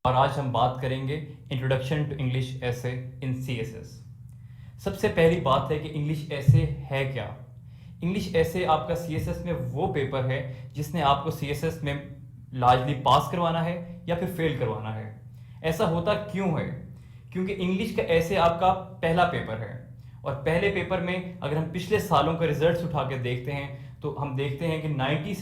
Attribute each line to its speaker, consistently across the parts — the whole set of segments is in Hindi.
Speaker 1: और आज हम बात करेंगे इंट्रोडक्शन टू इंग्लिश ऐसे इन सीएसएस। सबसे पहली बात है कि इंग्लिश ऐसे है क्या। इंग्लिश ऐसे आपका सीएसएस में वो पेपर है जिसने आपको सीएसएस में लार्जली पास करवाना है या फिर फेल करवाना है। ऐसा होता क्यों है? क्योंकि इंग्लिश का ऐसे आपका पहला पेपर है और पहले पेपर में अगर हम पिछले सालों का रिजल्ट्स उठा के देखते हैं तो हम देखते हैं कि 90%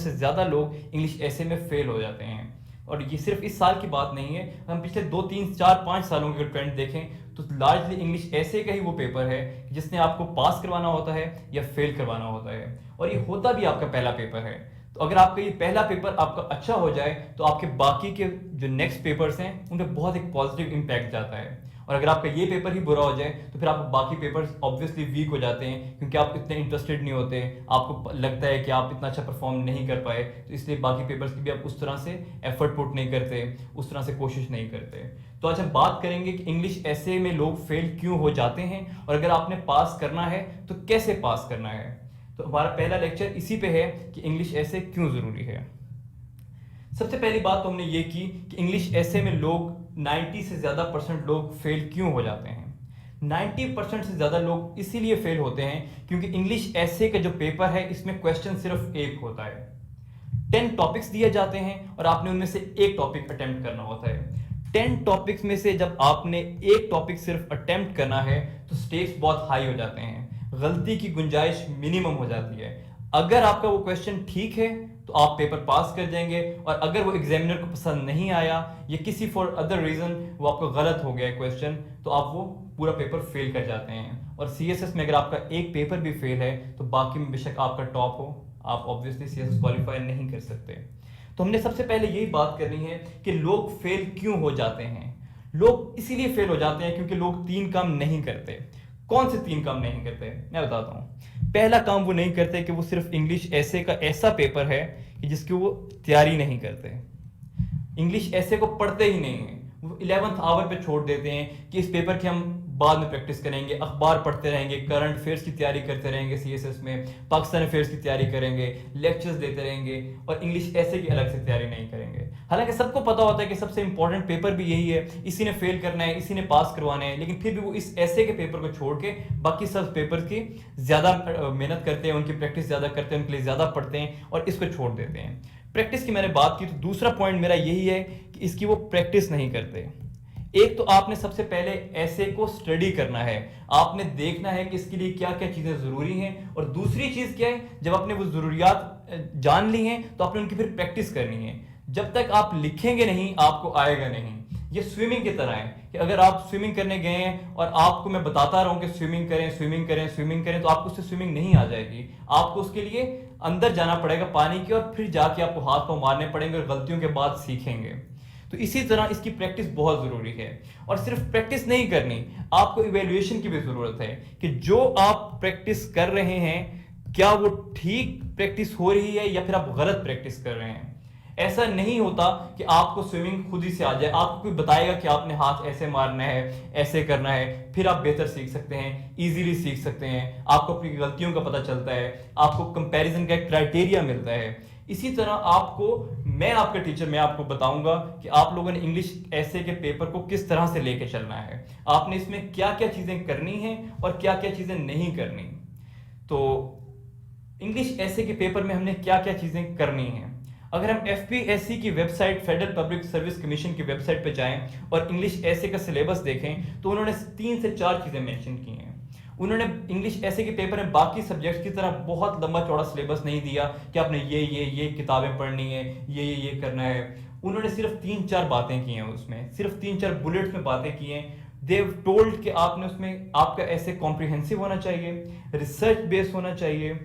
Speaker 1: से ज़्यादा लोग इंग्लिश ऐसे में फेल हो जाते हैं। और ये सिर्फ इस साल की बात नहीं है, हम पिछले 2 3 4 5 सालों के ट्रेंड देखें तो लार्जली इंग्लिश ऐसे का ही वो पेपर है जिसने आपको पास करवाना होता है या फेल करवाना होता है, और ये होता भी आपका पहला पेपर है। तो अगर आपका ये पहला पेपर आपका अच्छा हो जाए तो आपके बाकी के जो नेक्स्ट पेपर्स हैं उन पर बहुत एक पॉजिटिव इम्पैक्ट जाता है, और अगर आपका ये पेपर ही बुरा हो जाए तो फिर आपको बाकी पेपर्स ऑब्वियसली वीक हो जाते हैं क्योंकि आप इतने इंटरेस्टेड नहीं होते, आपको लगता है कि आप इतना अच्छा परफॉर्म नहीं कर पाए, तो इसलिए बाकी पेपर्स की भी आप उस तरह से एफर्ट पुट नहीं करते, उस तरह से कोशिश नहीं करते। तो आज हम बात करेंगे कि इंग्लिश ऐसे में लोग फेल क्यों हो जाते हैं और अगर आपने पास करना है तो कैसे पास करना है। तो हमारा पहला लेक्चर इसी पे है कि इंग्लिश ऐसे क्यों ज़रूरी है। सबसे पहली बात तो हमने ये की कि इंग्लिश ऐसे में लोग 90 से ज़्यादा परसेंट लोग फेल क्यों हो जाते हैं। 90% से ज़्यादा लोग इसीलिए फेल होते हैं क्योंकि इंग्लिश ऐसे का जो पेपर है इसमें क्वेश्चन सिर्फ एक होता है। 10 टॉपिक्स दिए जाते हैं और आपने उनमें से एक टॉपिक अटेम्प्ट करना होता है। 10 टॉपिक्स में से जब आपने एक टॉपिक सिर्फ अटेम्प्ट करना है तो स्टेक्स बहुत हाई हो जाते हैं, गलती की गुंजाइश मिनिमम हो जाती है। अगर आपका वो क्वेश्चन ठीक है तो आप पेपर पास कर जाएंगे, और अगर वो एग्जामिनर को पसंद नहीं आया या किसी फॉर अदर रीजन वो आपको गलत हो गया क्वेश्चन तो आप वो पूरा पेपर फेल कर जाते हैं। और सीएसएस में अगर आपका एक पेपर भी फेल है तो बाकी में बेशक आपका टॉप हो, आप ऑब्वियसली सीएसएस क्वालिफाई नहीं कर सकते। तो हमने सबसे पहले यही बात करनी है कि लोग फेल क्यों हो जाते हैं। लोग इसीलिए फेल हो जाते हैं क्योंकि लोग 3 काम नहीं करते। कौन से 3 काम नहीं करते मैं बताता हूँ। पहला काम वो नहीं करते कि वो सिर्फ इंग्लिश ऐसे का ऐसा पेपर है कि जिसकी वो तैयारी नहीं करते, इंग्लिश ऐसे को पढ़ते ही नहीं है, वो 11th आवर पे छोड़ देते हैं कि इस पेपर की हम बाद में प्रैक्टिस करेंगे, अखबार पढ़ते रहेंगे, करंट अफेयर्स की तैयारी करते रहेंगे, सीएसएस में पाकिस्तान अफेयर्स की तैयारी करेंगे, लेक्चर्स देते रहेंगे और इंग्लिश ऐसे की अलग से तैयारी नहीं करेंगे। हालांकि सबको पता होता है कि सबसे इंपॉर्टेंट पेपर भी यही है, इसी ने फेल करना है, इसी ने पास करवाना है, लेकिन फिर भी वो इस ऐसे के पेपर को छोड़ के बाकी सब पेपर की ज़्यादा मेहनत करते हैं, उनकी प्रैक्टिस ज़्यादा करते हैं, उनके लिए ज़्यादा पढ़ते हैं और इसको छोड़ देते हैं। प्रैक्टिस की मैंने बात की तो दूसरा पॉइंट मेरा यही है कि इसकी वो प्रैक्टिस नहीं करते। एक तो आपने सबसे पहले ऐसे को स्टडी करना है, आपने देखना है कि इसके लिए क्या क्या चीजें जरूरी हैं, और दूसरी चीज क्या है, जब आपने वो जरूरियात जान ली हैं तो आपने उनकी फिर प्रैक्टिस करनी है। जब तक आप लिखेंगे नहीं आपको आएगा नहीं। ये स्विमिंग की तरह है कि अगर आप स्विमिंग करने गए हैं और आपको मैं बताता रहूं कि स्विमिंग करें स्विमिंग करें स्विमिंग करें तो आपको उससे स्विमिंग नहीं आ जाएगी। आपको उसके लिए अंदर जाना पड़ेगा पानी के और फिर जाके आपको हाथ पांव मारने पड़ेंगे और गलतियों के बाद सीखेंगे। तो इसी तरह इसकी प्रैक्टिस बहुत जरूरी है, और सिर्फ प्रैक्टिस नहीं करनी, आपको इवेल्युएशन की भी जरूरत है कि जो आप प्रैक्टिस कर रहे हैं क्या वो ठीक प्रैक्टिस हो रही है या फिर आप गलत प्रैक्टिस कर रहे हैं। ऐसा नहीं होता कि आपको स्विमिंग खुद ही से आ जाए, आपको कोई बताएगा कि आपने हाथ ऐसे मारना है, ऐसे करना है, फिर आप बेहतर सीख सकते हैं, इजीली सीख सकते हैं, आपको अपनी गलतियों का पता चलता है, आपको कंपैरिजन का एक क्राइटेरिया मिलता है। इसी तरह आपको, मैं आपका टीचर, मैं आपको बताऊंगा कि आप लोगों ने इंग्लिश ऐसे के पेपर को किस तरह से लेके चलना है, आपने इसमें क्या क्या चीजें करनी है और क्या क्या चीजें नहीं करनी। तो इंग्लिश ऐसे के पेपर में हमने क्या क्या चीजें करनी है। अगर हम एफपीएससी की website, federal public service commission की वेबसाइट पर जाएं और इंग्लिश ऐसे का सिलेबस देखें तो उन्होंने 3 से 4 चीजें मेंशन की हैं। उन्होंने इंग्लिश ऐसे के पेपर में बाकी सब्जेक्ट्स की तरह बहुत लंबा चौड़ा सिलेबस नहीं दिया कि आपने ये किताबें पढ़नी है, ये करना है। उन्होंने सिर्फ 3-4 बातें की हैं, उसमें सिर्फ 3-4 बुलेट्स में बातें की हैं। देव टोल्ड कि आपने उसमें, आपका ऐसे कॉम्प्रिहेंसिव होना चाहिए, रिसर्च बेस्ड होना चाहिए,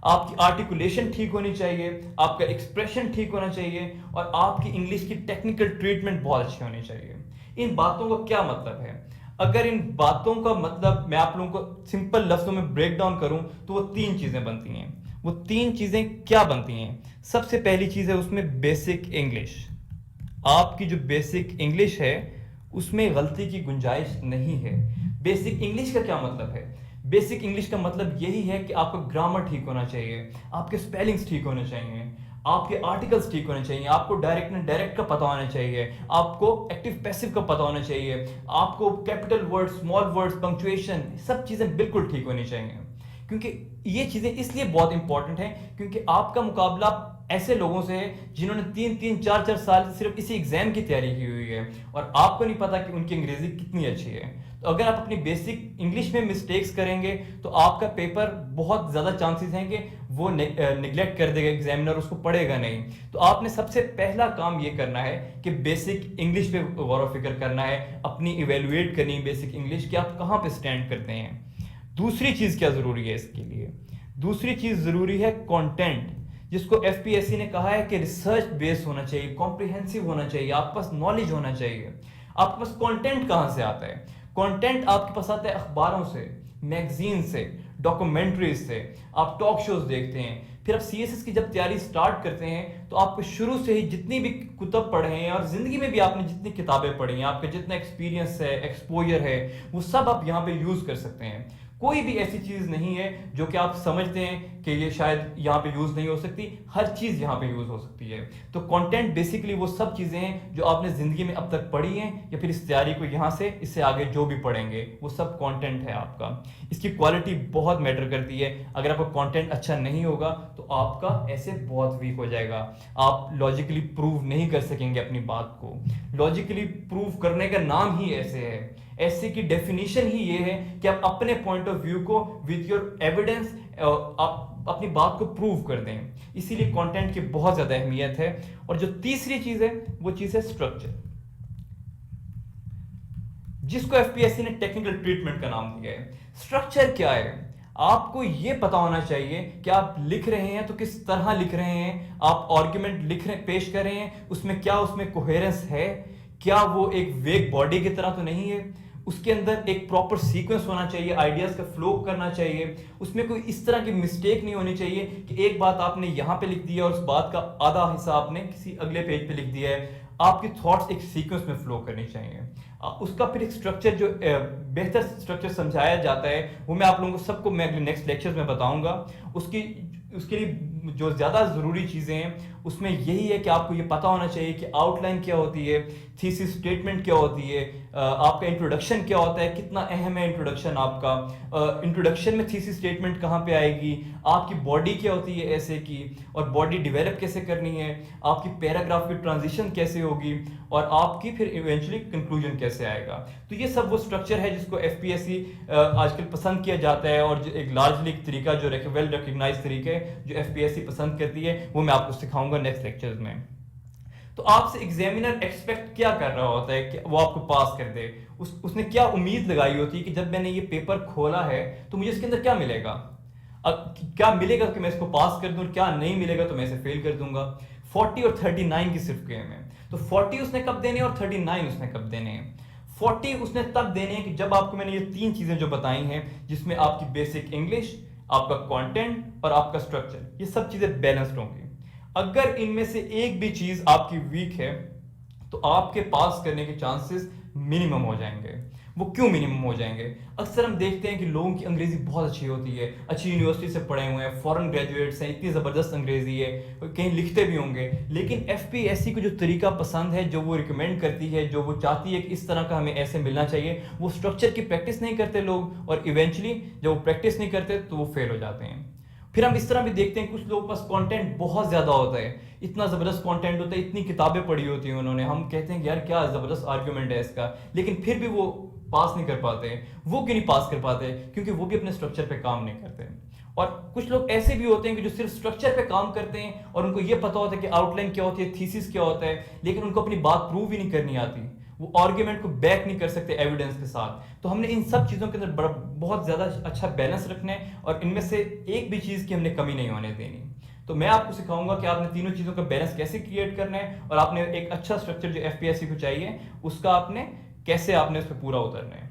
Speaker 1: आपकी आर्टिकुलेशन ठीक होनी चाहिए, आपका एक्सप्रेशन ठीक होना चाहिए और आपकी इंग्लिश की टेक्निकल ट्रीटमेंट बहुत अच्छी होनी चाहिए। इन बातों का क्या मतलब है? अगर इन बातों का मतलब मैं आप लोगों को सिंपल लफ्जों में ब्रेक डाउन करूं तो वो 3 चीजें बनती हैं। वो 3 चीजें क्या बनती हैं? सबसे पहली चीज है उसमें बेसिक इंग्लिश। आपकी जो बेसिक इंग्लिश है उसमें गलती की गुंजाइश नहीं है। बेसिक इंग्लिश का क्या मतलब है? बेसिक इंग्लिश का मतलब यही है कि आपका ग्रामर ठीक होना चाहिए, आपके स्पेलिंग्स ठीक होने चाहिए, आपके आर्टिकल्स ठीक होने चाहिए, आपको डायरेक्ट एंड डायरेक्ट का पता होना चाहिए, आपको एक्टिव पैसिव का पता होना चाहिए, आपको capital words, small words, punctuation, सब चीज़ें बिल्कुल ठीक होनी चाहिए। क्योंकि ये चीज़ें इसलिए बहुत इंपॉर्टेंट हैं क्योंकि आपका मुकाबला ऐसे लोगों से है जिन्होंने 3-3, 4-4 साल सिर्फ इसी एग्जाम की तैयारी की हुई है और आपको नहीं पता कि उनकी अंग्रेजी कितनी अच्छी है। तो अगर आप अपनी बेसिक इंग्लिश में मिस्टेक्स करेंगे तो आपका पेपर बहुत ज़्यादा चांसेस हैं कि वो निगलेक्ट कर देगा एग्जामिनर, उसको पढ़ेगा नहीं। तो आपने सबसे पहला काम ये करना है कि बेसिक इंग्लिश पे गौर व फिक्र करना है, अपनी इवेलुएट करनी है बेसिक इंग्लिश कि आप कहाँ पे स्टैंड करते हैं। दूसरी चीज़ क्या ज़रूरी है इसके लिए? दूसरी चीज़ ज़रूरी है कंटेंट, जिसको एफपीएससी ने कहा है कि रिसर्च बेस्ड होना चाहिए, कॉम्प्रिहेंसिव होना चाहिए, आपके पास नॉलेज होना चाहिए। आपके पास कंटेंट कहाँ से आता है? कंटेंट आपके पास आता है अखबारों से, मैगजीन से, डॉक्यूमेंट्रीज से, आप टॉक शोज देखते हैं। फिर आप सीएसएस की जब तैयारी स्टार्ट करते हैं तो आपको शुरू से ही जितनी भी कुतब पढ़े हैं और जिंदगी में भी आपने जितनी किताबें पढ़ी हैं, आपका जितना एक्सपीरियंस है, एक्सपोजर है, वो सब आप यहाँ पे यूज कर सकते हैं। कोई भी ऐसी चीज नहीं है जो कि आप समझते हैं कि ये शायद यहाँ पे यूज नहीं हो सकती, हर चीज यहाँ पे यूज हो सकती है। तो कंटेंट बेसिकली वो सब चीजें हैं जो आपने जिंदगी में अब तक पढ़ी हैं या फिर इस तैयारी को यहाँ से इससे आगे जो भी पढ़ेंगे वो सब कंटेंट है आपका। इसकी क्वालिटी बहुत मैटर करती है। अगर आपका कंटेंट अच्छा नहीं होगा तो आपका ऐसे बहुत वीक हो जाएगा, आप लॉजिकली प्रूव नहीं कर सकेंगे अपनी बात को। लॉजिकली प्रूव करने का नाम ही ऐसे है, ऐसे की डेफिनेशन ही ये है कि आप अपने पॉइंट ऑफ व्यू को विथ योर एविडेंस आप अपनी बात को प्रूव कर दें। इसीलिए कंटेंट की बहुत ज्यादा अहमियत है। और जो तीसरी चीज है वो चीज है स्ट्रक्चर, जिसको एफपीएससी ने टेक्निकल ट्रीटमेंट का नाम दिया है। स्ट्रक्चर क्या है? आपको यह पता होना चाहिए कि आप लिख रहे हैं तो किस तरह लिख रहे हैं, आप आर्गुमेंट लिख रहे पेश कर रहे हैं उसमें क्या उसमें कोहेरेंस है, क्या वो एक वेग बॉडी की तरह तो नहीं है, उसके अंदर एक प्रॉपर सीक्वेंस होना चाहिए, आइडियाज का फ्लो करना चाहिए, उसमें कोई इस तरह की मिस्टेक नहीं होनी चाहिए कि एक बात आपने यहां पे लिख दी है और उस बात का आधा हिस्सा आपने किसी अगले पेज पे लिख दिया है। आपकी थॉट्स एक सीक्वेंस में फ्लो करनी चाहिए। उसका फिर एक स्ट्रक्चर जो बेहतर स्ट्रक्चर समझाया जाता है वो मैं आप लोगों को सबको मैं अगले नेक्स्ट लेक्चर्स में बताऊंगा। उसके लिए जो ज़्यादा ज़रूरी चीज़ें हैं उसमें यही है कि आपको ये पता होना चाहिए कि आउटलाइन क्या होती है, थीसिस स्टेटमेंट क्या होती है, आपका इंट्रोडक्शन क्या होता है, कितना अहम है इंट्रोडक्शन आपका, इंट्रोडक्शन में थीसिस स्टेटमेंट कहाँ पे आएगी, आपकी बॉडी क्या होती है ऐसे की, और बॉडी डेवलप कैसे करनी है, आपकी पैराग्राफ की ट्रांजिशन कैसे होगी, और आपकी फिर इवेंचुअली कंक्लूजन कैसे आएगा। तो ये सब वो स्ट्रक्चर है जिसको एफपीएससी आजकल पसंद किया जाता है और एक लार्जली तरीका जो वेल रिकग्नाइज तरीके जो एफपीएससी पसंद करती है वो मैं आपको सिखाऊंगा नेक्स्ट लेक्चर्स में। तो आपसे एग्जामिनर एक्सपेक्ट क्या कर रहा होता है कि वो आपको पास कर दे, उसने क्या उम्मीद लगाई होती है कि जब मैंने ये पेपर खोला है तो मुझे इसके अंदर क्या मिलेगा, क्या मिलेगा कि मैं इसको पास कर दूं, क्या नहीं मिलेगा तो मैं इसे फेल कर दूंगा। 40 और 39 की सिर्फ गेम है, तो 40 उसने कब देने और 39 उसने कब देने हैं। 40 उसने तब देने हैं कि जब आपको मैंने ये तीन चीजें जो बताई हैं जिसमें आपकी बेसिक इंग्लिश, आपका कंटेंट और आपका स्ट्रक्चर, ये सब चीजें बैलेंस्ड होंगी। अगर इनमें से एक भी चीज आपकी वीक है तो आपके पास करने के चांसेस मिनिमम हो जाएंगे। वो क्यों मिनिमम हो जाएंगे? अक्सर हम देखते हैं कि लोगों की अंग्रेजी बहुत अच्छी होती है, अच्छी यूनिवर्सिटी से पढ़े हुए हैं, फॉरेन ग्रेजुएट्स हैं, इतनी ज़बरदस्त अंग्रेजी है, कहीं लिखते भी होंगे, लेकिन एफपीएससी को जो तरीका पसंद है, जो वो रिकमेंड करती है, जो वो चाहती है कि इस तरह का हमें ऐसे मिलना चाहिए, वो स्ट्रक्चर की प्रैक्टिस नहीं करते लोग, और इवेंचुअली जब वो प्रैक्टिस नहीं करते तो वो फेल हो जाते हैं। फिर हम इस तरह भी देखते हैं कुछ लोगों के पास कंटेंट बहुत ज्यादा होता है, इतना जबरदस्त कंटेंट होता है, इतनी किताबें पढ़ी होती हैं उन्होंने, हम कहते हैं कि यार क्या जबरदस्त आर्ग्यूमेंट है इसका, लेकिन फिर भी वो पास नहीं कर पाते। वो क्यों नहीं पास कर पाते? क्योंकि वो भी अपने स्ट्रक्चर पे काम नहीं करते। और कुछ लोग ऐसे भी होते हैं कि जो सिर्फ स्ट्रक्चर पे काम करते हैं और उनको ये पता होता है कि आउटलाइन क्या होती है, थीसिस क्या होता है, लेकिन उनको अपनी बात प्रूव ही नहीं करनी आती, वो आर्ग्यूमेंट को बैक नहीं कर सकते एविडेंस के साथ। तो हमने इन सब चीज़ों के अंदर बहुत ज़्यादा अच्छा बैलेंस रखना है और इनमें से एक भी चीज़ की हमने कमी नहीं होने देनी। तो मैं आपको सिखाऊंगा कि आपने तीनों चीज़ों का बैलेंस कैसे क्रिएट करना है और आपने एक अच्छा स्ट्रक्चर जो एफपीएससी को चाहिए उसका आपने कैसे आपने उस पर पूरा उतरना है।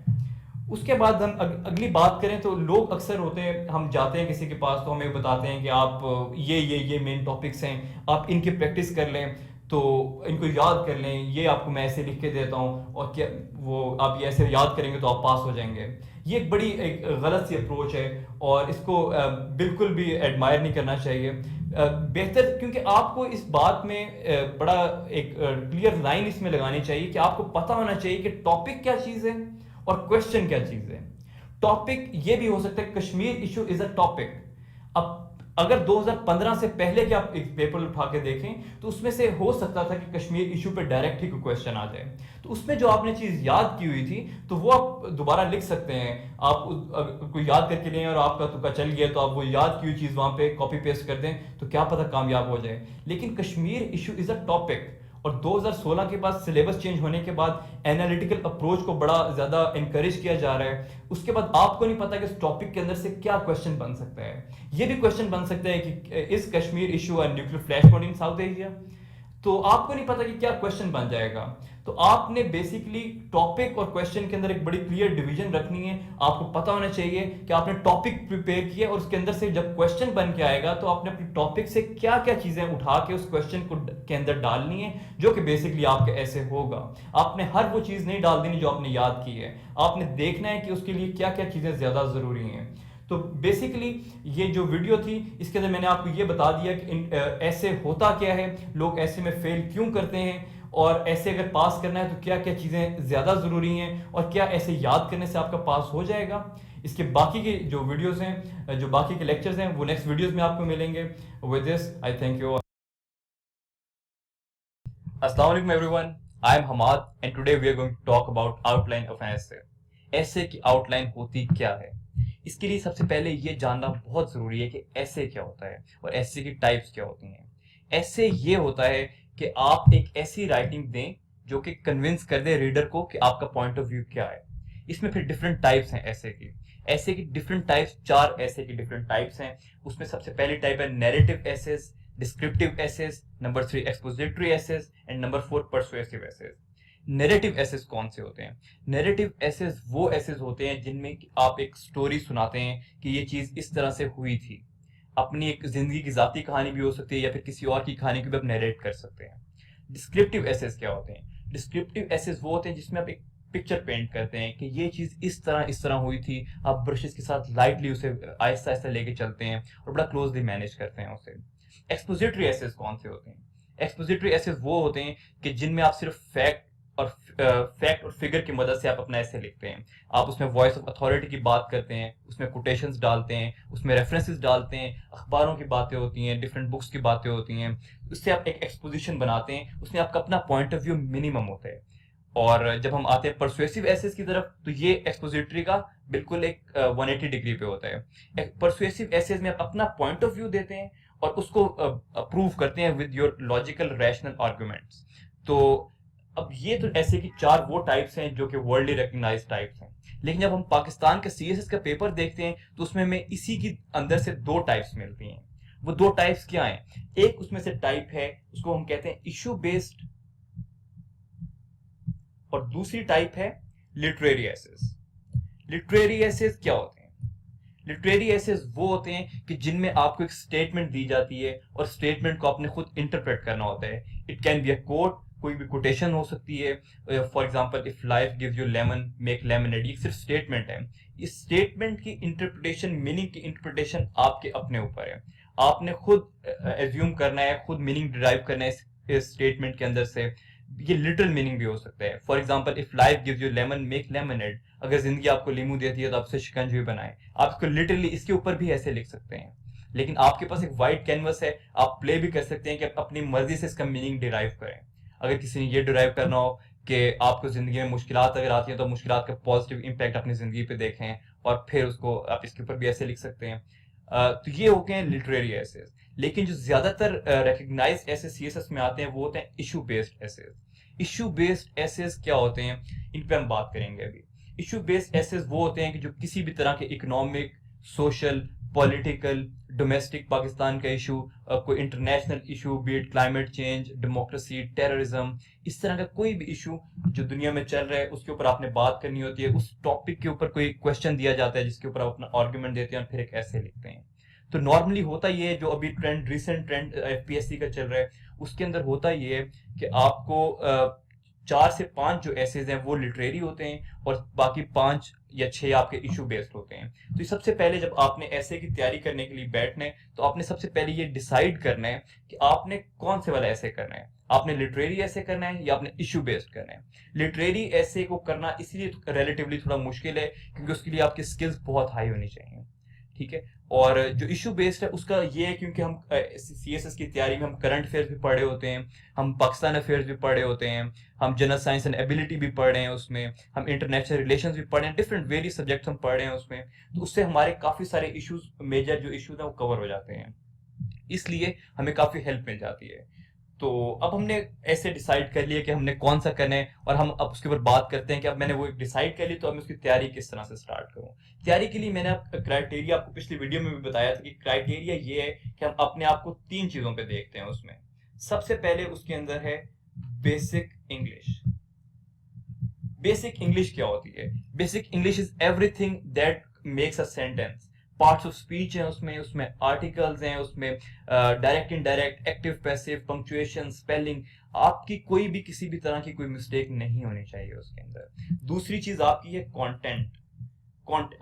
Speaker 1: उसके बाद हम अगली बात करें तो लोग अक्सर होते हैं, हम जाते हैं किसी के पास तो हमें बताते हैं कि आप ये मेन टॉपिक्स हैं, आप इनकी प्रैक्टिस कर लें, तो इनको याद कर लें, ये आपको मैं ऐसे लिख के देता हूँ और क्या वो आप ये ऐसे याद करेंगे तो आप पास हो जाएंगे। ये एक गलत सी अप्रोच है और इसको बिल्कुल भी एडमायर नहीं करना चाहिए। बेहतर, क्योंकि आपको इस बात में बड़ा एक क्लियर लाइन इसमें लगानी चाहिए कि आपको पता होना चाहिए कि टॉपिक क्या चीज़ है और क्वेश्चन क्या चीज़ है। टॉपिक ये भी हो सकता है Kashmir issue is a topic. अब अगर 2015 से पहले के आप एक पेपर उठा के देखें तो उसमें से हो सकता था कि कश्मीर इशू पे डायरेक्ट ही कोई क्वेश्चन आ जाए, तो उसमें जो आपने चीज याद की हुई थी तो वो आप दोबारा लिख सकते हैं। आप कोई याद करके लें और आपका तुक्का चल गया तो आप वो याद की हुई चीज वहां पे कॉपी पेस्ट कर दें तो क्या पता कामयाब हो जाए। लेकिन Kashmir issue is a topic, और 2016 के बाद सिलेबस चेंज होने के बाद एनालिटिकल अप्रोच को बड़ा ज्यादा इंकरेज किया जा रहा है। उसके बाद आपको नहीं पता कि इस टॉपिक के अंदर से क्या क्वेश्चन बन सकता है। ये भी क्वेश्चन बन सकता है कि इस कश्मीर इशू और nuclear flash point in south Asia, तो आपको नहीं पता कि क्या क्वेश्चन बन जाएगा। तो आपने बेसिकली टॉपिक और क्वेश्चन के अंदर एक बड़ी क्लियर डिवीजन रखनी है। आपको पता होना चाहिए कि आपने टॉपिक प्रिपेयर किया और उसके अंदर से जब क्वेश्चन बन के आएगा तो आपने अपने टॉपिक से क्या क्या चीजें उठा के उस क्वेश्चन को के अंदर डालनी है, जो कि बेसिकली आपके ऐसे होगा। आपने हर वो चीज नहीं डाल देनी जो आपने याद की है, आपने देखना है कि उसके लिए क्या क्या चीजें ज्यादा जरूरी हैं। तो बेसिकली ये जो वीडियो थी इसके अंदर मैंने आपको ये बता दिया कि ऐसे होता क्या है, लोग ऐसे में फेल क्यों करते हैं, और ऐसे अगर पास करना है तो क्या क्या चीज़ें ज़्यादा ज़रूरी हैं, और क्या ऐसे याद करने से आपका पास हो जाएगा। इसके बाकी के जो वीडियोस हैं, जो बाकी के लेक्चर्स हैं, वो नेक्स्ट वीडियोस में आपको मिलेंगे। With this I thank you. अस्सलाम वालेकुम everyone, I am Hammad and today we are going to talk about outline of an essay. Essay की आउटलाइन होती क्या है, इसके लिए सबसे पहले ये जानना बहुत जरूरी है कि ऐसे क्या होता है और ऐसे की टाइप्स क्या होती हैं। ऐसे ये होता है कि आप एक ऐसी राइटिंग दें जो कि कन्विंस कर दे रीडर को कि आपका पॉइंट ऑफ व्यू क्या है। इसमें फिर डिफरेंट टाइप्स हैं ऐसे की। ऐसे की डिफरेंट टाइप्स, 4 ऐसे की डिफरेंट टाइप्स हैं। उसमें सबसे पहली टाइप है narrative essays, descriptive essays, number 3 expository essays and number 4 persuasive essays. Narrative essays कौन से होते हैं? नैरेटिव एसेस वो एसेस होते हैं जिनमें आप एक स्टोरी सुनाते हैं कि ये चीज इस तरह से हुई थी। अपनी एक जिंदगी की जाती कहानी भी हो सकती है या फिर किसी और की कहानी को भी आप नरेट कर सकते हैं। डिस्क्रिप्टिव एसेस क्या होते हैं? डिस्क्रिप्टिव एसेस वो होते हैं जिसमें आप एक पिक्चर पेंट करते हैं कि ये चीज इस तरह हुई थी। आप ब्रशेस के साथ लाइटली उसे आहिस्ता आहिस्ता लेके चलते हैं और बड़ा क्लोजली मैनेज करते हैं उसे। एक्सपोजिटरी एसेस कौन से होते हैं? एक्सपोजिटरी एसेस वो होते हैं कि जिनमें आप सिर्फ फैक्ट और फिगर की मदद से आप अपना ऐसे लिखते हैं। आप उसमें वॉइस ऑफ अथॉरिटी की बात करते हैं, उसमें कोटेशंस डालते हैं, उसमें रेफरेंसेस डालते हैं, अखबारों की बातें होती हैं, डिफरेंट बुक्स की बातें होती हैं। उससे आप एक एक्सपोजिशन बनाते हैं, उसमें आपका अपना पॉइंट ऑफ व्यू मिनिमम होता है। और जब हम आते हैं परसुएसिव एसेस की तरफ तो ये एक्सपोजिटरी का बिल्कुल एक 180 डिग्री पे होता है। परसुएसिव एसेस में आप अपना पॉइंट ऑफ व्यू देते हैं और उसको प्रूव करते हैं with your logical rational arguments. तो अब ये तो ऐसे की 4 वो टाइप्स हैं जो कि वर्ल्डली रिकॉग्नाइज्ड टाइप्स हैं। लेकिन जब हम पाकिस्तान के सीएसएस का पेपर देखते हैं तो उसमें हमें इसी की अंदर से 2 टाइप्स मिलती हैं। वो 2 टाइप्स क्या हैं? एक उसमें से टाइप है, उसको हम कहते हैं इशू बेस्ड, और दूसरी टाइप है लिटरेरी एसेस। लिटरेरी एसेस क्या होते हैं? लिटरेरी एसेस वो होते हैं कि जिनमें आपको एक स्टेटमेंट दी जाती है और स्टेटमेंट को आपने खुद इंटरप्रेट करना होता है। It can be a quote, कोई भी कोटेशन हो सकती है। For example, if life gives you lemon make lemonade, ये सिर्फ स्टेटमेंट है। इस स्टेटमेंट की इंटरप्रिटेशन, मीनिंग की इंटरप्रिटेशन आपके अपने ऊपर है। आपने खुद एज्यूम करना है, खुद मीनिंग डिराइव करना है इस स्टेटमेंट के अंदर से। ये लिटरल मीनिंग भी हो सकता है। For example, if life gives you lemon make lemonade, अगर जिंदगी आपको लीमू देती है तो आपसे शिकंजी बनाए। आप इसको लिटरली इसके ऊपर भी ऐसे लिख सकते हैं। लेकिन आपके पास एक वाइट कैनवस है, आप प्ले भी कर सकते हैं कि आप अपनी मर्जी से इसका मीनिंग डिराइव करें। अगर किसी ने ये डिराइव करना हो कि आपको जिंदगी में मुश्किलात अगर आती हैं तो मुश्किलात का पॉजिटिव इंपैक्ट अपनी जिंदगी पे देखें, और फिर उसको आप इसके ऊपर भी ऐसे लिख सकते हैं। तो ये हो गए हैं लिटरेरी एसेस। लेकिन जो ज्यादातर रिकॉग्नाइज्ड एसेस सीएसएस में आते हैं वो होते हैं issue based essays. Issue based essays क्या होते हैं, इन पे हम बात करेंगे अभी। इशू बेस्ड एसेस वो होते हैं कि जो किसी भी तरह के economic, social, political, domestic Pakistan का इशू, कोई international issue, be it climate change, democracy, terrorism, इस तरह का कोई भी इशू जो दुनिया में चल रहा है उसके ऊपर आपने बात करनी होती है। उस टॉपिक के ऊपर कोई क्वेश्चन दिया जाता है जिसके ऊपर आप अपना आर्गुमेंट देते हैं और फिर एक ऐसे लिखते हैं। तो नॉर्मली होता ये है, जो अभी ट्रेंड, रिसेंट ट्रेंड एफपीएससी का चल रहा है, उसके अंदर होता ये है कि आपको 4 से 5 जो एसेज हैं वो लिटरेरी होते हैं और बाकी 5 या 6 आपके इशू बेस्ड होते हैं। तो ये सबसे पहले जब आपने ऐसे की तैयारी करने के लिए बैठना है तो आपने सबसे पहले ये डिसाइड करना है कि आपने कौन से वाला ऐसे करना है। आपने लिटरेरी ऐसे करना है या आपने इशू बेस्ड करना है। लिटरेरी ऐसे को करना इसलिए रिलेटिवली थोड़ा मुश्किल है क्योंकि उसके लिए आपकी स्किल्स बहुत हाई होनी चाहिए, ठीक है। और जो इशू बेस्ड है उसका ये है क्योंकि हम सीएसएस की तैयारी में हम करंट अफेयर्स भी पढ़े होते हैं, हम पाकिस्तान अफेयर्स भी पढ़े होते हैं, हम जनरल साइंस एंड एबिलिटी भी पढ़ रहे हैं उसमें, हम इंटरनेशनल रिलेशंस भी पढ़े हैं, डिफरेंट वेरियस सब्जेक्ट्स हम पढ़ रहे हैं उसमें। तो उससे हमारे काफी सारे इश्यूज, मेजर जो इश्यूज है वो कवर हो जाते हैं, इसलिए हमें काफी हेल्प मिल जाती है। तो अब हमने ऐसे डिसाइड कर लिया कि हमने कौन सा करना है और हम अब उसके ऊपर बात करते हैं कि अब मैंने वो डिसाइड कर ली तो अब मैं उसकी तैयारी किस तरह से स्टार्ट करूं। तैयारी के लिए मैंने क्राइटेरिया आपको पिछली वीडियो में भी बताया था कि क्राइटेरिया ये है कि हम अपने आप को 3 चीजों पे देखते हैं उसमें। सबसे पहले उसके अंदर है बेसिक इंग्लिश। बेसिक इंग्लिश क्या होती है? Basic English is everything that makes a sentence. Parts of speech है उसमें, उसमें आर्टिकल्स हैं, उसमें direct indirect, active passive, punctuation, spelling, आपकी कोई भी किसी भी तरह की कोई मिस्टेक नहीं होनी चाहिए उसके अंदर। दूसरी चीज आपकी है कंटेंट।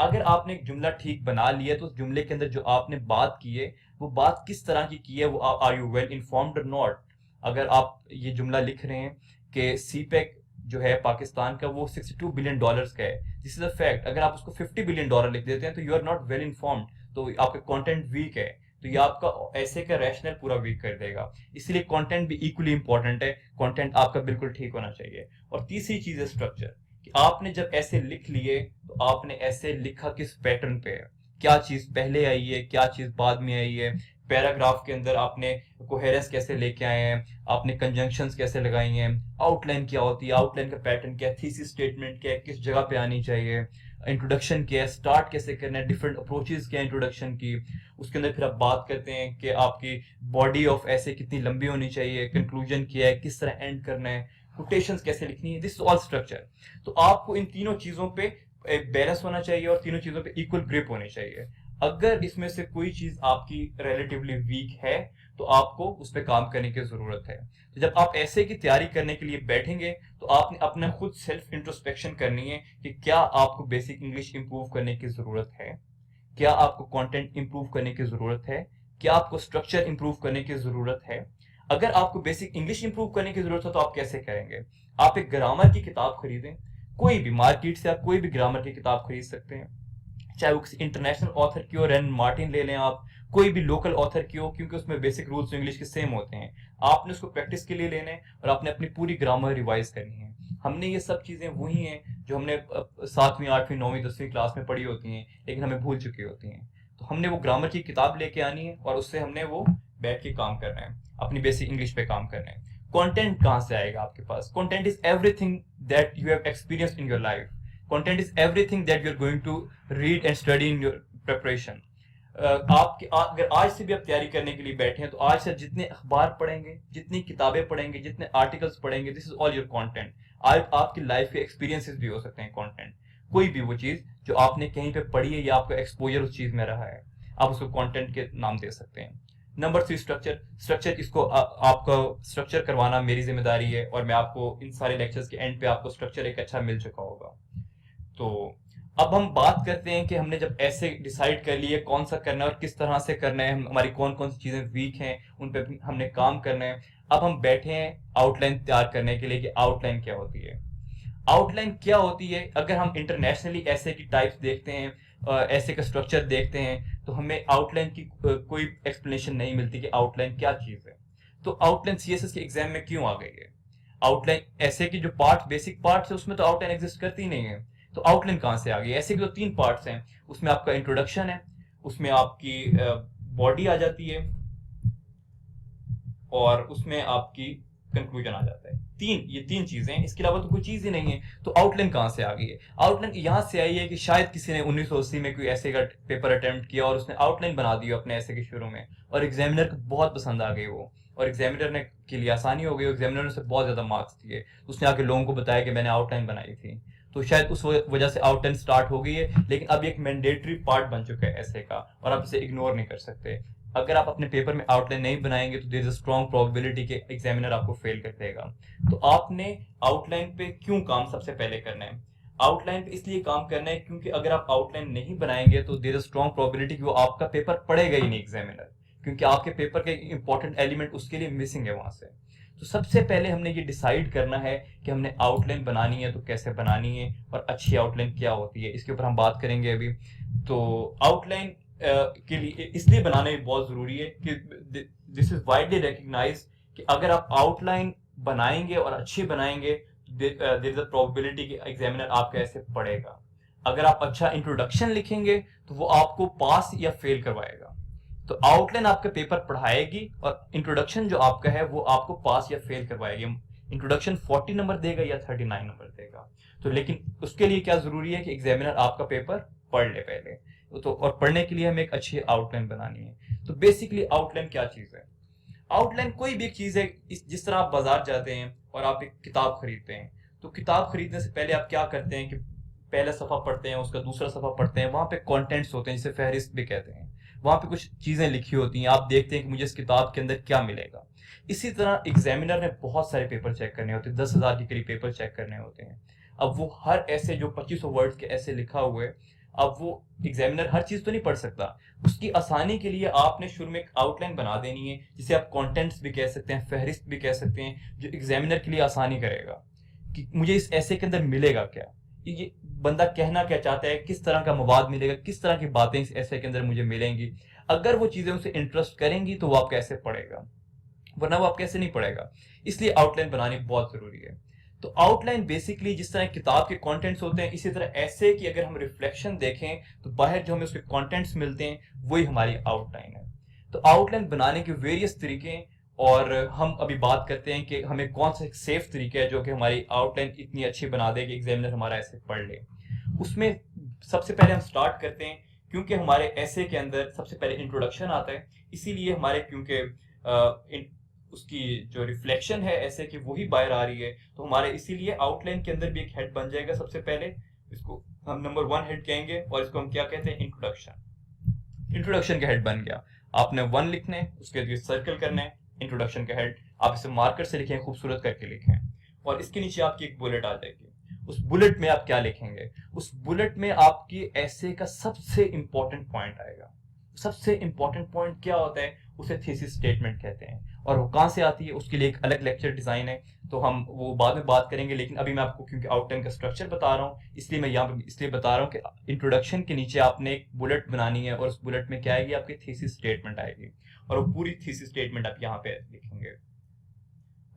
Speaker 1: अगर आपने एक जुमला ठीक बना लिया तो उस जुमले के अंदर जो आपने बात की है वो बात किस तरह की है, वो आर यू वेल इन्फॉर्म्ड और नॉट। अगर आप ये जुमला लिख रहे हैं कि सीपेक जो है पाकिस्तान का वो $62 बिलियन का है, दिस इज अ फैक्ट। अगर आप उसको $50 बिलियन लिख देते हैं तो you are not well informed, तो आपका कंटेंट वीक है, तो ये आपका ऐसे का रैशनल पूरा वीक कर देगा। इसलिए कंटेंट भी इक्वली इंपॉर्टेंट है, कंटेंट आपका बिल्कुल ठीक होना चाहिए। और तीसरी चीज है स्ट्रक्चर, कि आपने जब ऐसे लिख लिए तो आपने ऐसे लिखा किस पैटर्न पे है, क्या चीज पहले आई है, क्या चीज बाद में आई है, पैराग्राफ के अंदर आपने कोहेरेंस कैसे लेके आए हैं, आपने कंजंक्शंस कैसे लगाई हैं, आउटलाइन क्या होती है, आउटलाइन का पैटर्न क्या है, थीसिस स्टेटमेंट क्या है, किस जगह पे आनी चाहिए, इंट्रोडक्शन क्या है, स्टार्ट कैसे करना है, डिफरेंट अप्रोचेस क्या है इंट्रोडक्शन की। उसके अंदर फिर आप बात करते हैं कि आपकी बॉडी ऑफ ऐसे कितनी लंबी होनी चाहिए, कंक्लूजन क्या है, किस तरह एंड करना है, कोटेशंस कैसे लिखनी है, दिस ऑल स्ट्रक्चर। तो आपको इन तीनों चीजों पे बैलेंस होना चाहिए और तीनों चीजों पे इक्वल ग्रिप होनी चाहिए। अगर इसमें से कोई चीज आपकी रिलेटिवली वीक है तो आपको उस पर काम करने की जरूरत है। तो जब आप ऐसे की तैयारी करने के लिए बैठेंगे तो आपने अपना खुद सेल्फ इंट्रोस्पेक्शन करनी है कि क्या आपको बेसिक इंग्लिश इंप्रूव करने की जरूरत है, क्या आपको कंटेंट इंप्रूव करने की जरूरत है, क्या आपको स्ट्रक्चर इंप्रूव करने की जरूरत है। अगर आपको बेसिक इंग्लिश इंप्रूव करने की जरूरत है तो आप कैसे करेंगे? आप एक ग्रामर की किताब खरीदें, कोई भी मार्केट से आप कोई भी ग्रामर की किताब खरीद सकते हैं, चाहे वो किसी इंटरनेशनल ऑथर की हो, रैन मार्टिन ले लें आप, कोई भी लोकल ऑथर की हो, क्योंकि उसमें बेसिक रूल्स इंग्लिश के सेम होते हैं। आपने उसको प्रैक्टिस के लिए लेना है और आपने अपनी पूरी ग्रामर रिवाइज करनी है। हमने ये सब चीजें वही हैं जो हमने 7वीं 8वीं 9वीं 10वीं क्लास में पढ़ी होती हैं, लेकिन हमें भूल चुकी होती हैं। तो हमने वो ग्रामर की किताब लेके आनी है और उससे हमने वो बैठ के काम करना है, अपनी बेसिक इंग्लिश पे काम करना है। कंटेंट कहाँ से आएगा आपके पास? Content is everything that you have experienced in your life. Content is everything that you are going to read and study in your preparation. आपके अगर आज से भी आप तैयारी करने के लिए बैठे हैं तो आज से जितने अखबार पढ़ेंगे, जितनी किताबें पढ़ेंगे, जितने आर्टिकल्स पढ़ेंगे, this is all your content. आज आपकी लाइफ के एक्सपीरियंसेस भी हो सकते हैं कंटेंट, कोई भी वो चीज जो आपने कहीं पे पढ़ी है या आपका एक्सपोजर उस चीज में रहा है, आप उसको कंटेंट के नाम दे सकते हैं। Number 3 structure. स्ट्रक्चर इसको आपका स्ट्रक्चर करवाना मेरी जिम्मेदारी है और मैं आपको इन सारे लेक्चर्स के एंड पे आपको स्ट्रक्चर एक अच्छा मिल चुका होगा। तो अब हम बात करते हैं कि हमने जब ऐसे डिसाइड कर लिए कौन सा करना है और किस तरह से करना है, हमारी कौन कौन सी चीजें वीक हैं उन पे हमने काम करना है। अब हम बैठे हैं आउटलाइन तैयार करने के लिए कि आउटलाइन क्या होती है। आउटलाइन क्या होती है? अगर हम इंटरनेशनली ऐसे की टाइप्स देखते हैं, ऐसे का स्ट्रक्चर देखते हैं, तो हमें आउटलाइन की कोई एक्सप्लेनेशन नहीं मिलती कि आउटलाइन क्या चीज है। तो आउटलाइन सीएसएस के एग्जाम में क्यों आ गई है? आउटलाइन ऐसे की जो पार्ट, बेसिक पार्ट्स है, उसमें तो आउटलाइन एग्जिस्ट करती नहीं है, तो आउटलाइन कहां से आ गई? ऐसे के तो 3 पार्ट्स हैं, उसमें आपका इंट्रोडक्शन है, उसमें आपकी बॉडी आ जाती है और उसमें आपकी कंक्लूजन आ जाता है। ये तीन चीजें हैं, इसके अलावा तो कोई चीज ही नहीं है। तो आउटलाइन कहां से आ गई है? आउटलाइन यहां से आई है कि शायद किसी ने 1980 में कोई ऐसे का पेपर अटेम्प्ट किया और उसने आउटलाइन बना दी अपने ऐसे के शुरू में, और एग्जामिनर को बहुत पसंद आ गई वो, और एग्जामिनर ने के लिए आसानी हो गई, एग्जामिनर ने उसे बहुत ज्यादा मार्क्स दिए, उसने आके लोगों को बताया कि मैंने आउटलाइन बनाई थी। तो शायद उस वजह से आउटलाइन स्टार्ट हो गई है, लेकिन अब एक मैंडेटरी पार्ट बन चुका है ऐसे का और आप इसे इग्नोर नहीं कर सकते। अगर आप अपने पेपर में आउटलाइन नहीं बनाएंगे तो there is a strong probability कि एग्जामिनर आपको फेल कर देगा। तो आपने आउटलाइन पे क्यों काम सबसे पहले करना है? आउटलाइन पे इसलिए काम करना है क्योंकि अगर आप आउटलाइन नहीं बनाएंगे तो देयर इज स्ट्रॉन्ग प्रोबेबिलिटी कि वो आपका पेपर पढ़ेगा ही नहीं एग्जामिनर, क्योंकि आपके पेपर के इंपॉर्टेंट एलिमेंट उसके लिए मिसिंग है वहां से। तो सबसे पहले हमने ये डिसाइड करना है कि हमने आउटलाइन बनानी है तो कैसे बनानी है और अच्छी आउटलाइन क्या होती है, इसके ऊपर हम बात करेंगे अभी। तो आउटलाइन के लिए इसलिए बनाना भी बहुत जरूरी है कि दिस इज वाइडली रिकग्नाइज कि अगर आप आउटलाइन बनाएंगे और अच्छी बनाएंगे देयर इज अ प्रोबेबिलिटी कि एग्जामिनर आपका ऐसे पढ़ेगा। अगर आप अच्छा इंट्रोडक्शन लिखेंगे तो वो आपको पास या फेल करवाएगा। तो आउटलाइन आपका पेपर पढ़ाएगी और इंट्रोडक्शन जो आपका है वो आपको पास या फेल करवाएगी। इंट्रोडक्शन 40 नंबर देगा या 39 नंबर देगा। तो लेकिन उसके लिए क्या जरूरी है कि एग्जामिनर आपका पेपर पढ़ ले पहले। तो और पढ़ने के लिए हमें एक अच्छी आउटलाइन बनानी है। तो बेसिकली आउटलाइन क्या चीज है? आउटलाइन कोई भी एक चीज है, जिस तरह आप बाजार जाते हैं और आप एक किताब खरीदते हैं, तो किताब खरीदने से पहले आप क्या करते हैं कि पहला सफा पढ़ते हैं, उसका दूसरा सफा पढ़ते हैं, वहां पे कंटेंट्स होते हैं जिसे फहरिस्त भी कहते हैं। वहां पे कुछ चीजें लिखी होती हैं, आप देखते हैं कि मुझे इस किताब के अंदर क्या मिलेगा। इसी तरह एग्जामिनर ने बहुत सारे पेपर चेक करने होते हैं, 10,000 के करीब पेपर चेक करने होते हैं। अब वो हर ऐसे जो 2500 वर्ड्स के ऐसे लिखा हुआ है, अब वो एग्जामिनर हर चीज तो नहीं पढ़ सकता। उसकी आसानी के लिए आपने शुरू में एक आउटलाइन बना देनी है, जिसे आप कंटेंट्स भी कह सकते हैं, फहरिस्त भी कह सकते हैं, जो एग्जामिनर के लिए आसानी करेगा कि मुझे इस ऐसे के अंदर मिलेगा क्या, ये बंदा कहना क्या चाहता है, किस तरह का मवाद मिलेगा, किस तरह की बातें इस ऐसे के अंदर मुझे मिलेंगी। अगर वो चीजें उसे इंटरेस्ट करेंगी तो वो आप कैसे पढ़ेगा, वरना वो आप कैसे नहीं पढ़ेगा। इसलिए आउटलाइन बनानी बहुत जरूरी है। तो आउटलाइन बेसिकली जिस तरह किताब के कंटेंट्स होते हैं, इसी तरह ऐसे कि अगर हम रिफ्लेक्शन देखें तो बाहर जो हमें उसके कंटेंट्स मिलते हैं वही हमारी आउटलाइन है। तो आउटलाइन बनाने के वेरियस तरीके, और हम अभी बात करते हैं कि हमें कौन सा एक सेफ तरीका है जो कि हमारी आउटलाइन इतनी अच्छी बना दे कि एग्जामिनर हमारा ऐसे पढ़ ले। उसमें सबसे पहले हम स्टार्ट करते हैं, क्योंकि हमारे ऐसे के अंदर सबसे पहले इंट्रोडक्शन आता है, इसीलिए हमारे क्योंकि उसकी जो रिफ्लेक्शन है ऐसे कि वही बाहर आ रही है, तो हमारे इसीलिए आउटलाइन के अंदर भी एक हेड बन जाएगा। सबसे पहले इसको हम नंबर 1 हेड कहेंगे और इसको हम क्या कहते हैं, इंट्रोडक्शन। इंट्रोडक्शन का हेड बन गया, आपने 1 लिखना है, उसके लिए सर्कल करना है इंट्रोडक्शन का हेड, आप इसे मार्कर से लिखें, खूबसूरत करके लिखें, और इसके नीचे आपकी एक बुलेट आ जाएगी। उस बुलेट में आप क्या लिखेंगे? उस बुलेट में आपकी ऐसे का सबसे इंपॉर्टेंट पॉइंट आएगा। सबसे इंपॉर्टेंट पॉइंट क्या होता है? उसे थीसिस स्टेटमेंट कहते हैं। और वो कहां से आती है उसके लिए एक अलग लेक्चर डिजाइन है, तो हम वो बाद में बात करेंगे। लेकिन अभी मैं आपको क्योंकि आउटलाइन का स्ट्रक्चर बता रहा हूँ, इसलिए मैं यहाँ पे इसलिए बता रहा हूँ कि इंट्रोडक्शन के नीचे आपने एक बुलेट बनानी है, और उस बुलेट में क्या आएगी? आपकी थीसिस स्टेटमेंट आएगी, और वो पूरी थीसिस स्टेटमेंट आप यहाँ पे लिखेंगे।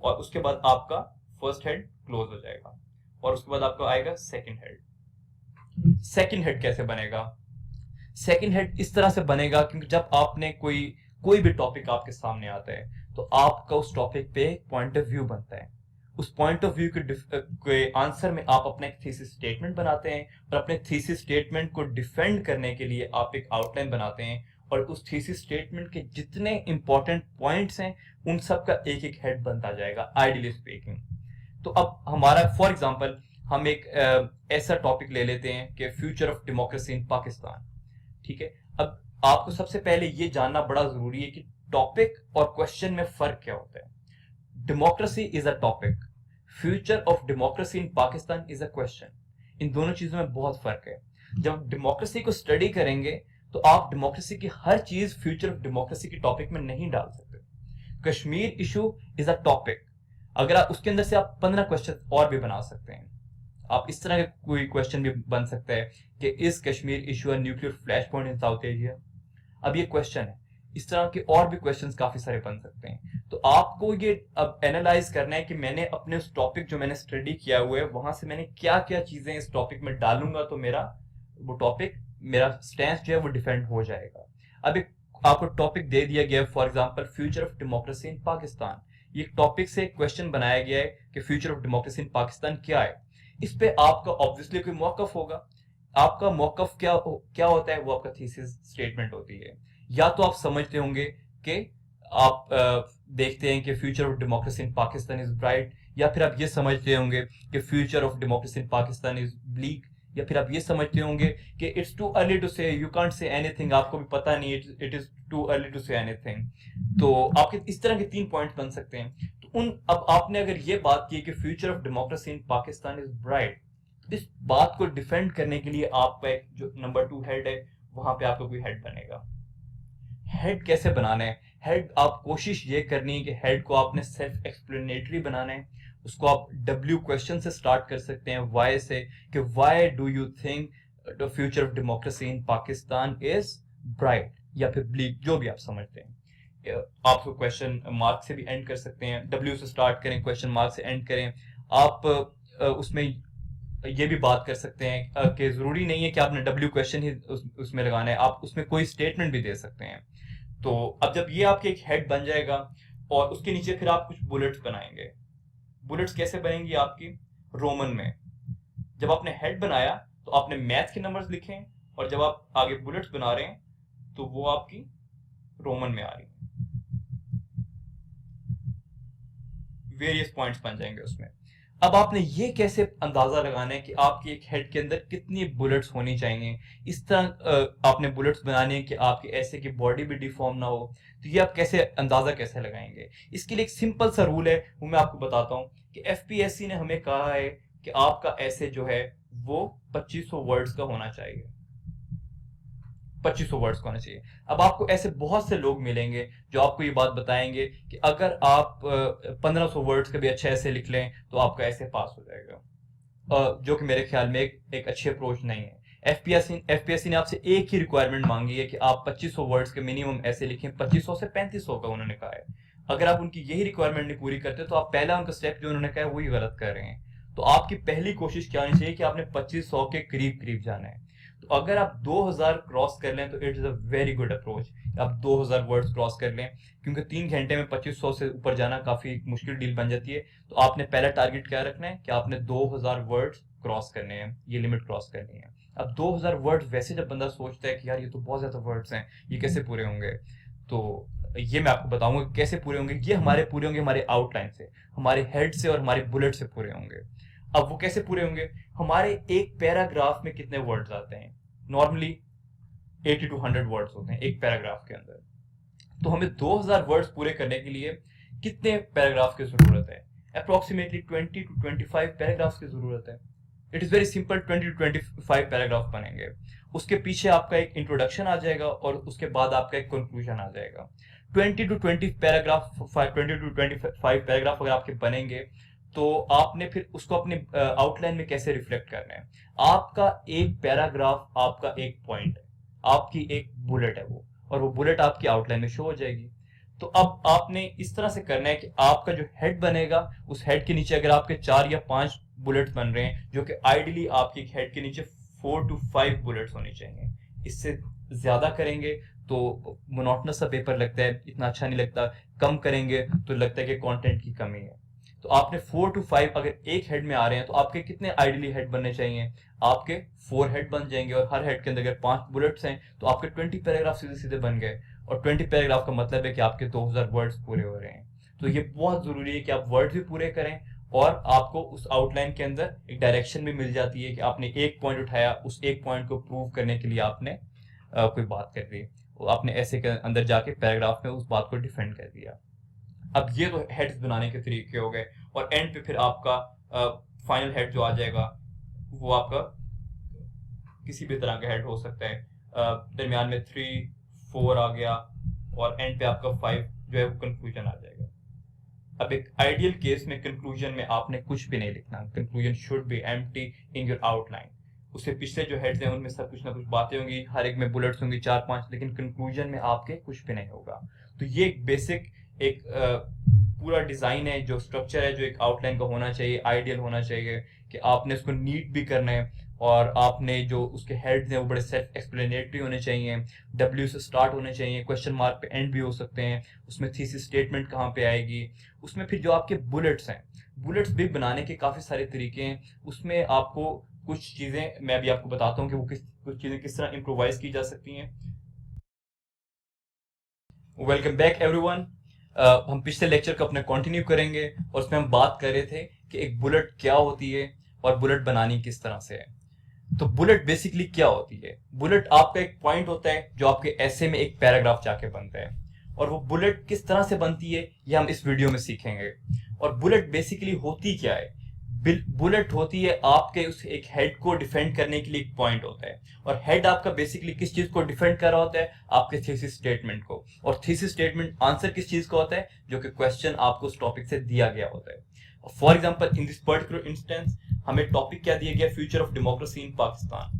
Speaker 1: और उसके बाद आपका फर्स्ट हेड क्लोज हो जाएगा, और उसके बाद आपका आएगा सेकंड हेड। सेकंड हेड कैसे बनेगा? सेकंड हेड इस तरह से बनेगा क्योंकि जब आपने कोई भी टॉपिक आपके सामने आता है तो आपका उस टॉपिक पे पॉइंट ऑफ व्यू बनता है। उस पॉइंट ऑफ व्यू के आंसर में आप अपना एक थीसिस स्टेटमेंट बनाते हैं, और अपने थीसिस स्टेटमेंट को डिफेंड करने के लिए आप एक आउटलाइन बनाते हैं, और उस थीसिस स्टेटमेंट के जितने इंपॉर्टेंट पॉइंट्स हैं उन सब का एक एक हेड बनता जाएगा, आइडियली स्पीकिंग। तो अब हमारा फॉर एग्जांपल हम एक ऐसा टॉपिक ले लेते हैं कि future of democracy in Pakistan. ठीक है, अब आपको सबसे पहले ये जानना बड़ा जरूरी है कि टॉपिक और क्वेश्चन में फर्क क्या होता है। Democracy is a topic, future of democracy in Pakistan is a question. इन दोनों चीजों में बहुत फर्क है। जब डेमोक्रेसी को स्टडी करेंगे तो आप डेमोक्रेसी की हर चीज फ्यूचर ऑफ डेमोक्रेसी के टॉपिक में नहीं डाल सकते। Kashmir issue is a topic, अगर आप उसके अंदर से आप 15 क्वेश्चन और भी बना सकते हैं। आप इस तरह का कोई क्वेश्चन भी बन सकता है कि is Kashmir issue a nuclear flash point in south Asia. अब ये क्वेश्चन है, इस तरह के और भी क्वेश्चंस काफी सारे बन सकते हैं। तो आपको ये अब एनालाइज करना है कि मैंने अपने उस टॉपिक जो मैंने स्टडी किया हुआ है वहां से मैंने क्या क्या चीजें इस टॉपिक में डालूंगा तो मेरा वो टॉपिक, मेरा स्टैंस जो है वो डिफेंड हो जाएगा। अब एक आपको टॉपिक दे दिया गया है, for example future of democracy in Pakistan. ये टॉपिक से क्वेश्चन बनाया गया है कि future of democracy in Pakistan क्या है। इस पे आपका ऑब्वियसली कोई मौकफ होगा। आपका मौकफ क्या होता है? वो आपका थीसिस स्टेटमेंट होती है। या तो आप समझते होंगे कि आप देखते हैं कि future of democracy in Pakistan is bright, या फिर आप ये समझते होंगे कि future of democracy in Pakistan is bleak, या फिर आप ये समझते होंगे कि it's too early to say, you can't say anything, आपको भी पता नहीं, it is too early to say anything. तो आपके इस तरह के 3 पॉइंट बन सकते हैं। तो अब आपने अगर ये बात की कि future of democracy in Pakistan is bright, इस बात को डिफेंड करने के लिए आपका एक जो नंबर 2 हेड है, वहां पे आपका कोई हेड बनेगा। हेड कैसे बनाना है? हेड आप कोशिश ये करनी है कि हेड को आपने सेल्फ एक्सप्लेनेटरी बनाना है। उसको आप डब्ल्यू क्वेश्चन से स्टार्ट कर सकते हैं, वाई से, कि why do you think the future of democracy in Pakistan is bright, या फिर ब्लीक, जो भी आप समझते हैं। आप क्वेश्चन मार्क से भी एंड कर सकते हैं, डब्ल्यू से स्टार्ट करें, क्वेश्चन मार्क से एंड करें। आप उसमें ये भी बात कर सकते हैं कि जरूरी नहीं है कि आपने डब्ल्यू क्वेश्चन ही उसमें लगाना है, आप उसमें कोई स्टेटमेंट भी दे सकते हैं। तो अब जब ये आपके एक हेड बन जाएगा और उसके नीचे फिर आप कुछ बुलेट्स बनाएंगे। बुलेट्स कैसे बनेंगी आपकी? रोमन में। जब आपने हेड बनाया तो आपने मैथ के नंबर्स लिखे, और जब आप आगे बुलेट्स बना रहे हैं तो वो आपकी रोमन में आ रही है, वेरियस पॉइंट्स बन जाएंगे उसमें। अब आपने ये कैसे अंदाजा लगाना है कि आपकी एक हेड के अंदर कितनी बुलेट्स होनी चाहिए। इस तरह आपने बुलेट्स बनानी है कि आपके ऐसे की बॉडी भी डिफॉर्म ना हो। तो ये आप कैसे अंदाजा कैसे लगाएंगे? इसके लिए एक सिंपल सा रूल है, वो मैं आपको बताता हूँ कि एफपीएससी ने हमें कहा है कि आपका ऐसे जो है वो 2500 वर्ड्स का होना चाहिए, 2500 वर्ड्स का होना चाहिए। अब आपको ऐसे बहुत से लोग मिलेंगे जो आपको ये बात बताएंगे कि अगर आप 1500 वर्ड्स का भी अच्छे ऐसे लिख लें तो आपका ऐसे पास हो जाएगा, जो कि मेरे ख्याल में एक अच्छी अप्रोच नहीं है। एफपीएससी ने आपसे एक ही रिक्वायरमेंट मांगी है कि आप 2500 वर्ड्स के मिनिमम ऐसे लिखें, 2500 से 3500 का उन्होंने कहा है। अगर आप उनकी यही रिक्वायरमेंट नहीं पूरी करते तो आप पहला उनका स्टेप जो उन्होंने कहा है वही गलत कर रहे हैं। तो आपकी पहली कोशिश क्या होनी चाहिए कि आपने 2500 के करीब करीब जाना है। तो अगर आप 2000 क्रॉस कर लें तो it is a very good approach. आप 2000 वर्ड्स क्रॉस कर लें, क्योंकि 3 घंटे में 2500 से ऊपर जाना काफी मुश्किल डील बन जाती है। तो आपने पहला टारगेट क्या रखना है कि आपने 2000 वर्ड्स क्रॉस करने हैं, ये लिमिट क्रॉस करनी है। अब 2000 वर्ड्स वैसे जब बंदा सोचता है कि यार ये तो बहुत ज्यादा वर्ड्स हैं, ये कैसे पूरे होंगे, तो ये मैं आपको बताऊंगा कैसे पूरे होंगे। ये हमारे पूरे होंगे हमारे आउटलाइन से, हमारे हेड से और हमारे बुलेट से पूरे होंगे। अब वो कैसे पूरे होंगे? हमारे एक पैराग्राफ में कितने वर्ड्स आते हैं? नॉर्मली 80 to 100 वर्ड्स होते हैं एक पैराग्राफ के अंदर। तो हमें 2000 वर्ड्स पूरे करने के लिए कितने पैराग्राफ की जरूरत है? अप्रोक्सीमेटली 20 to 25 पैराग्राफ की जरूरत है। It is very simple, 20 to 25 paragraph बनेंगे। उसके पीछे आपका एक इंट्रोडक्शन आ जाएगा और उसके बाद आपका एक कंक्लूजन आ जाएगा। 20 to 25 पैराग्राफ अगर आपके बनेंगे तो आपने फिर उसको अपने आउटलाइन में कैसे रिफ्लेक्ट करना है? आपका एक पैराग्राफ आपका एक पॉइंट है, आपकी एक बुलेट है वो, और वो बुलेट आपकी आउटलाइन में शो हो जाएगी। तो अब आपने इस तरह से करना है कि आपका जो हेड बनेगा उस हेड के नीचे अगर आपके 4 या 5 बुलेट्स बन रहे हैं, जो कि आइडियली आपकी हेड के नीचे 4 to 5 बुलेट्स होनी चाहिए। इससे ज्यादा करेंगे तो मोनोटोनस सा पेपर लगता है, इतना अच्छा नहीं लगता। कम करेंगे तो लगता है कि कंटेंट की कमी है। तो आपने 4 to 5 अगर एक हेड में आ रहे हैं तो आपके कितने आइडियली हेड बनने चाहिए? आपके 4 हेड बन जाएंगे, और हर हेड के अंदर अगर 5 बुलेट्स हैं तो आपके 20 पैराग्राफ सीधे सीधे बन गए। और 20 पैराग्राफ का मतलब है कि आपके 2000 वर्ड्स पूरे हो रहे हैं। तो ये बहुत जरूरी है कि आप वर्ड्स भी पूरे करें, और आपको उस आउटलाइन के अंदर एक डायरेक्शन भी मिल जाती है कि आपने एक पॉइंट उठाया, उस एक पॉइंट को प्रूव करने के लिए आपने कोई बात कर दी, आपने ऐसे के अंदर जाके पैराग्राफ में उस बात को डिफेंड कर दिया। अब ये तो हेड्स बनाने के तरीके हो गए, और एंड पे फिर आपका फाइनल हेड जो आ जाएगा वो आपका किसी भी तरह का हेड हो सकता है। दरमियान में 3, 4 आ गया, और एंड पे आपका 5 जो है वो कंक्लूजन आ जाएगा। अब एक आइडियल केस में कंक्लूजन में आपने कुछ भी नहीं लिखना, conclusion should be empty in your outline. उससे पिछले जो हेड्स हैं उनमें सब कुछ ना कुछ बातें होंगी, हर एक में बुलेट्स होंगी 4-5, लेकिन कंक्लूजन में आपके कुछ भी नहीं होगा। तो ये एक बेसिक एक पूरा डिजाइन है, जो स्ट्रक्चर है, जो एक आउटलाइन का होना चाहिए, आइडियल होना चाहिए कि आपने उसको नीट भी करना है, और आपने जो उसके हेड्स हैं वो बड़े सेल्फ एक्सप्लेनेटरी होने चाहिए, डब्ल्यू से स्टार्ट होने चाहिए, क्वेश्चन मार्क पे एंड भी हो सकते हैं, उसमें थीसिस स्टेटमेंट कहाँ पे आएगी, उसमें फिर जो आपके बुलेट्स हैं, बुलेट्स भी बनाने के काफी सारे तरीके हैं। उसमें आपको कुछ चीजें मैं भी आपको बताता हूँ कि वो कुछ चीजें किस तरह इम्प्रोवाइज की जा सकती हैं। Welcome back everyone. हम पिछले लेक्चर को अपने कंटिन्यू करेंगे, और उसमें हम बात कर रहे थे कि एक बुलेट क्या होती है और बुलेट बनानी किस तरह से है। तो बुलेट बेसिकली क्या होती है? बुलेट आपका एक पॉइंट होता है जो आपके ऐसे में एक पैराग्राफ जाके बनता है, और वो बुलेट किस तरह से बनती है ये हम इस वीडियो में सीखेंगे। और बुलेट बेसिकली होती क्या है? बुलेट होती है आपके उस एक हेड को डिफेंड करने के लिए एक पॉइंट होता है, और हेड आपका बेसिकली किस चीज को डिफेंड कर रहा होता है, आपके थीसिस स्टेटमेंट को, और थीसिस स्टेटमेंट आंसर किस चीज का होता है, जो कि क्वेश्चन आपको उस टॉपिक से दिया गया होता है। For example in this particular instance हमें टॉपिक क्या दिया गया, future of democracy in Pakistan.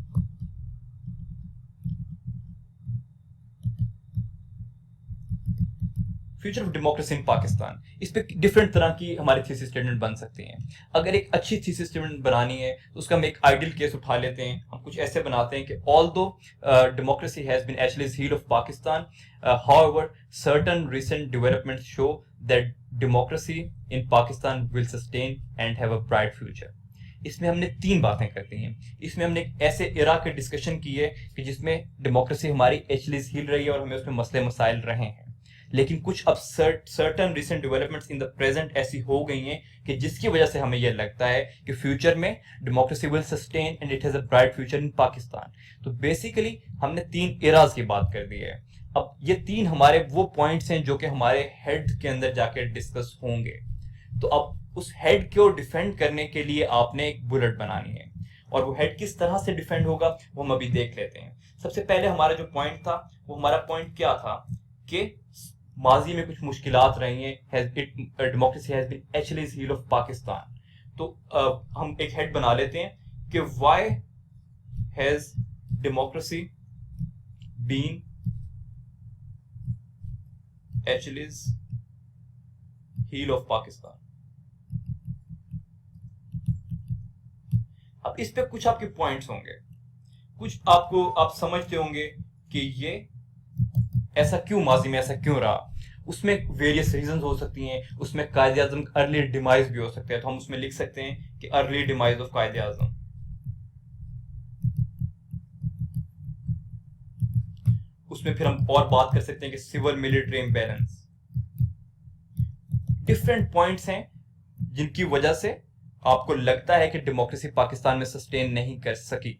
Speaker 1: Future of democracy in Pakistan, इस पे डिफरेंट तरह की हमारी थीसिस स्टेटमेंट बन सकती हैं। अगर एक अच्छी थीसिस स्टेटमेंट बनानी है तो उसका हम एक आइडियल केस उठा लेते हैं। हम कुछ ऐसे बनाते हैं कि although democracy has been Achilles heel of Pakistan, however certain recent developments show that democracy in Pakistan will sustain and have a bright future. इसमें हमने 3 बातें करती हैं। इसमें हमने एक ऐसे इरा के डिस्कशन की है कि जिसमें डेमोक्रेसी हमारी एचलीज हील रही है और हमें उसमें मसले मसाइल रहे हैं, लेकिन कुछ अब certain recent developments in the present ऐसी हो गई हैं कि जिसकी वजह से हमें यह लगता है कि फ्यूचर में democracy will sustain and it has a bright future in Pakistan. तो बेसिकली हमने 3 इराज की बात कर दी है। अब ये 3 हमारे वो पॉइंट्स हैं जो कि हमारे हेड के अंदर जाके डिस्कस होंगे। तो अब उस हेड को डिफेंड करने के लिए आपने एक बुलेट बनानी है, और वो हेड किस तरह से डिफेंड होगा वो हम अभी देख लेते हैं। सबसे पहले हमारा जो पॉइंट था, वो हमारा पॉइंट क्या था कि माजी में कुछ मुश्किलात रही हैं, democracy has been Achilles heel of Pakistan. तो हम एक हेड बना लेते हैं कि why has democracy been Achilles heel of Pakistan. अब इस पे कुछ आपके पॉइंट्स होंगे, कुछ आपको आप समझते होंगे कि ये ऐसा क्यों, माजी में ऐसा क्यों रहा। उसमें वेरियस रीजंस हो सकती हैं, उसमें कायदे आजम अर्ली डिमाइज भी हो सकते हैं। तो हम उसमें लिख सकते हैं कि अर्ली डिमाइज ऑफ कायदे आजम। उसमें फिर हम और बात कर सकते हैं कि civil military imbalance. Different points हैं जिनकी वजह से आपको लगता है कि डेमोक्रेसी पाकिस्तान में सस्टेन नहीं कर सकी।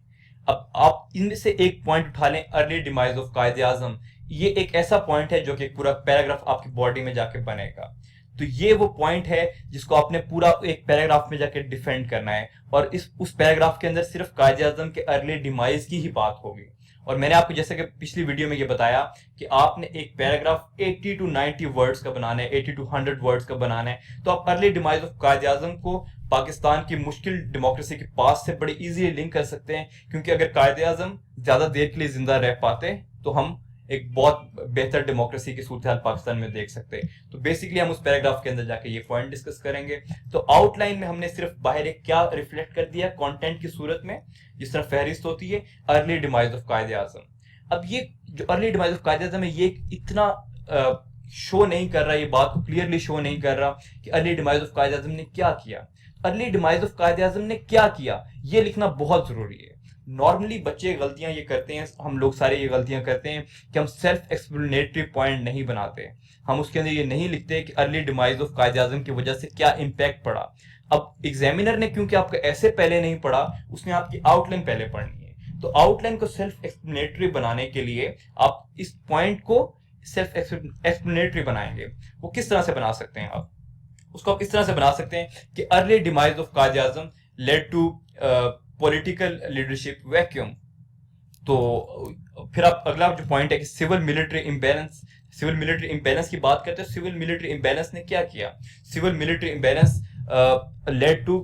Speaker 1: अब आप इनमें से एक पॉइंट उठा लें, अर्ली डिमाइज ऑफ कायदे आजम। ये एक ऐसा पॉइंट है जो कि पूरा पैराग्राफ आपकी बॉडी में जाके बनेगा। तो ये वो पॉइंट है जिसको आपने पूरा एक पैराग्राफ में जाके डिफेंड करना है, और उस पैराग्राफ के अंदर सिर्फ कायदे आजम के अर्ली डिमाइज की ही बात होगी। और मैंने आपको जैसे कि पिछली वीडियो में ये बताया कि आपने एक पैराग्राफ 80 to 90 वर्ड्स का बनाना है, 80 to 100 वर्ड्स का बनाना है। तो आप अर्ली डिमाइज ऑफ कायदे आजम को पाकिस्तान की मुश्किल डेमोक्रेसी के पास से बड़े इजीली लिंक कर सकते हैं, क्योंकि अगर कायदे आजम ज्यादा देर के लिए जिंदा रह पाते तो हम एक बहुत बेहतर डेमोक्रेसी की सूरत हाल पाकिस्तान में देख सकते हैं। तो बेसिकली हम उस पैराग्राफ के अंदर जाके ये पॉइंट डिस्कस करेंगे। तो आउटलाइन में हमने सिर्फ बाहर एक क्या रिफ्लेक्ट कर दिया कंटेंट की सूरत में, जिस तरह फहरिस्त होती है अर्ली डिमाइज ऑफ कायदे आजम। अब ये जो अर्ली डिमाइज ऑफ कायदे आजम है, ये इतना शो नहीं कर रहा, ये बात को क्लियरली शो नहीं कर रहा कि अर्ली डिमाइज ऑफ कायदे आजम ने क्या किया। अर्ली डिमाइज ऑफ कायदे आजम ने क्या किया ये लिखना बहुत जरूरी है। नॉर्मली बच्चे गलतियां ये करते हैं, हम लोग सारे ये गलतियां करते हैं कि हम सेल्फ एक्सप्लेनेटरी पॉइंट नहीं बनाते। हम उसके अंदर ये नहीं लिखते कि अर्ली डिमाइज ऑफ कायदे आजम की वजह से क्या इंपैक्ट पड़ा। अब एग्जामिनर ने क्योंकि आपका ऐसे पहले नहीं पढ़ा, उसने आपकी आउटलाइन पहले पढ़नी है। तो आउटलाइन को सेल्फ एक्सप्लेनेटरी बनाने के लिए आप इस पॉइंट को सेल्फ एक्सप्लेनेटरी बनाएंगे। वो किस तरह से बना सकते हैं आप उसको आप इस तरह से बना सकते हैं कि early demise of Quaid-e Azam led to political leadership vacuum. तो फिर आप अगला जो पॉइंट है कि सिविल मिलिट्री इंबैलेंस की बात करते हैं। सिविल मिलिट्री इंबैलेंस ने क्या किया? Civil military imbalance led to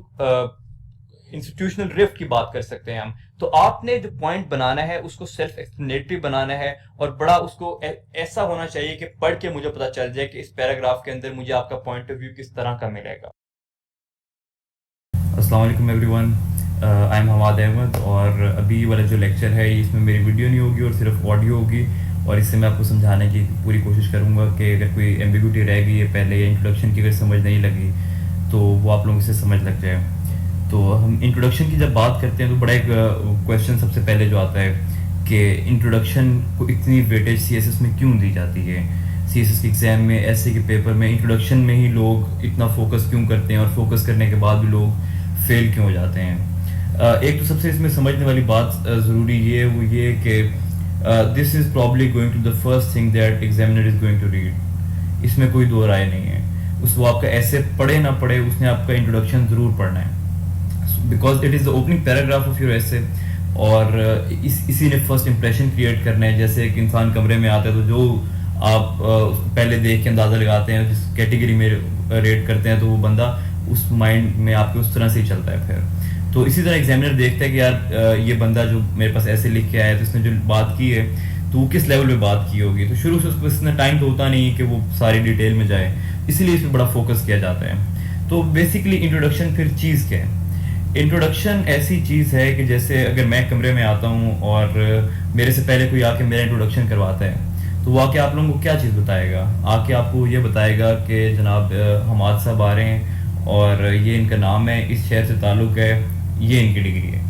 Speaker 1: institutional rift की बात कर सकते हैं हम। तो आपने जो पॉइंट बनाना है उसको सेल्फ एक्सप्लेनेटरी बनाना है, और बड़ा उसको ऐसा होना चाहिए कि पढ़ के मुझे पता चल जाए कि इस पैराग्राफ के अंदर मुझे आपका पॉइंट ऑफ व्यू किस तरह का मिलेगा।
Speaker 2: अस्सलाम वालेकुम everyone, I am Hamad Ahmad, और अभी वाला जो लेक्चर है इसमें मेरी वीडियो नहीं होगी और सिर्फ ऑडियो होगी, और इससे मैं आपको समझाने की पूरी कोशिश करूँगा कि अगर कोई एम्बिग्यूटी रह गई है पहले या इंट्रोडक्शन की अगर समझ नहीं लगी तो वो आप लोगों से समझ लग जाए। तो हम इंट्रोडक्शन की जब बात करते हैं तो बड़ा एक क्वेश्चन सबसे पहले जो आता है कि इंट्रोडक्शन को इतनी वेटेज सीएसएस में क्यों दी जाती है। सीएसएस के एग्ज़ाम में, ऐसे के पेपर में इंट्रोडक्शन में ही लोग इतना फोकस क्यों करते हैं, और फोकस करने के बाद भी लोग फेल क्यों हो जाते हैं। एक तो सबसे इसमें समझने वाली बात ज़रूरी ये वो ये कि this is probably going to the first thing that examiner is going to read. इसमें कोई दो राय नहीं है। वो आपका ऐसे पढ़े ना पढ़े, उसने आपका इंट्रोडक्शन ज़रूर पढ़ना है। Because it is the opening paragraph of your ऐसे, और इसी ने फर्स्ट इंप्रेशन क्रिएट करना है। जैसे एक इंसान कमरे में आता है तो जो आप उसको पहले देख के अंदाज़ा लगाते हैं, जिस कैटेगरी में रेट करते हैं, तो वो बंदा उस माइंड में आपके उस तरह से ही चलता है फिर। तो इसी तरह एग्जामिनर देखता है कि यार ये बंदा जो मेरे पास ऐसे लिख के आया है, तो इसने जो बात की है तो वो किस लेवल पे बात की होगी। तो शुरू से उसको इतना टाइम तो होता नहीं कि वो सारी डिटेल में जाए, इसीलिए इस पर बड़ा फोकस किया जाता है। तो बेसिकली इंट्रोडक्शन फिर चीज़ क्या है? इंट्रोडक्शन ऐसी चीज़ है कि जैसे अगर मैं कमरे में आता हूँ और मेरे से पहले कोई आके मेरा इंट्रोडक्शन करवाता है, तो वो आके आप लोगों को क्या चीज़ बताएगा? आके आपको ये बताएगा कि जनाब हमाद साहब आ रहे हैं और ये इनका नाम है, इस शहर से ताल्लुक़ है, ये इनकी डिग्री है।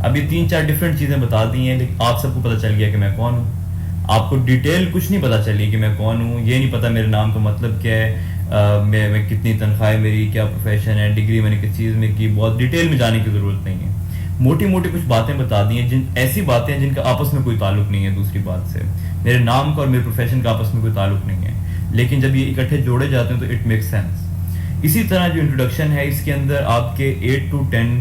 Speaker 2: अब ये 3-4 डिफरेंट चीज़ें बता दी हैं, लेकिन आप सबको पता चल गया कि मैं कौन हूँ। आपको डिटेल कुछ नहीं पता चली कि मैं कौन हूँ, ये नहीं पता मेरे नाम का मतलब क्या है, मैं कितनी तनख्वाह है मेरी, क्या प्रोफेशन है, डिग्री मैंने किस चीज़ में की, बहुत डिटेल में जाने की ज़रूरत नहीं है। मोटी मोटी कुछ बातें बता दी हैं, जिन ऐसी बातें हैं जिनका आपस में कोई ताल्लुक नहीं है दूसरी बात से। मेरे नाम का और मेरे प्रोफेशन का आपस में कोई ताल्लुक नहीं है, लेकिन जब ये इकट्ठे जोड़े जाते हैं तो इट मेक्स सेंस। इसी तरह जो इंट्रोडक्शन है, इसके अंदर आपके 8 to 10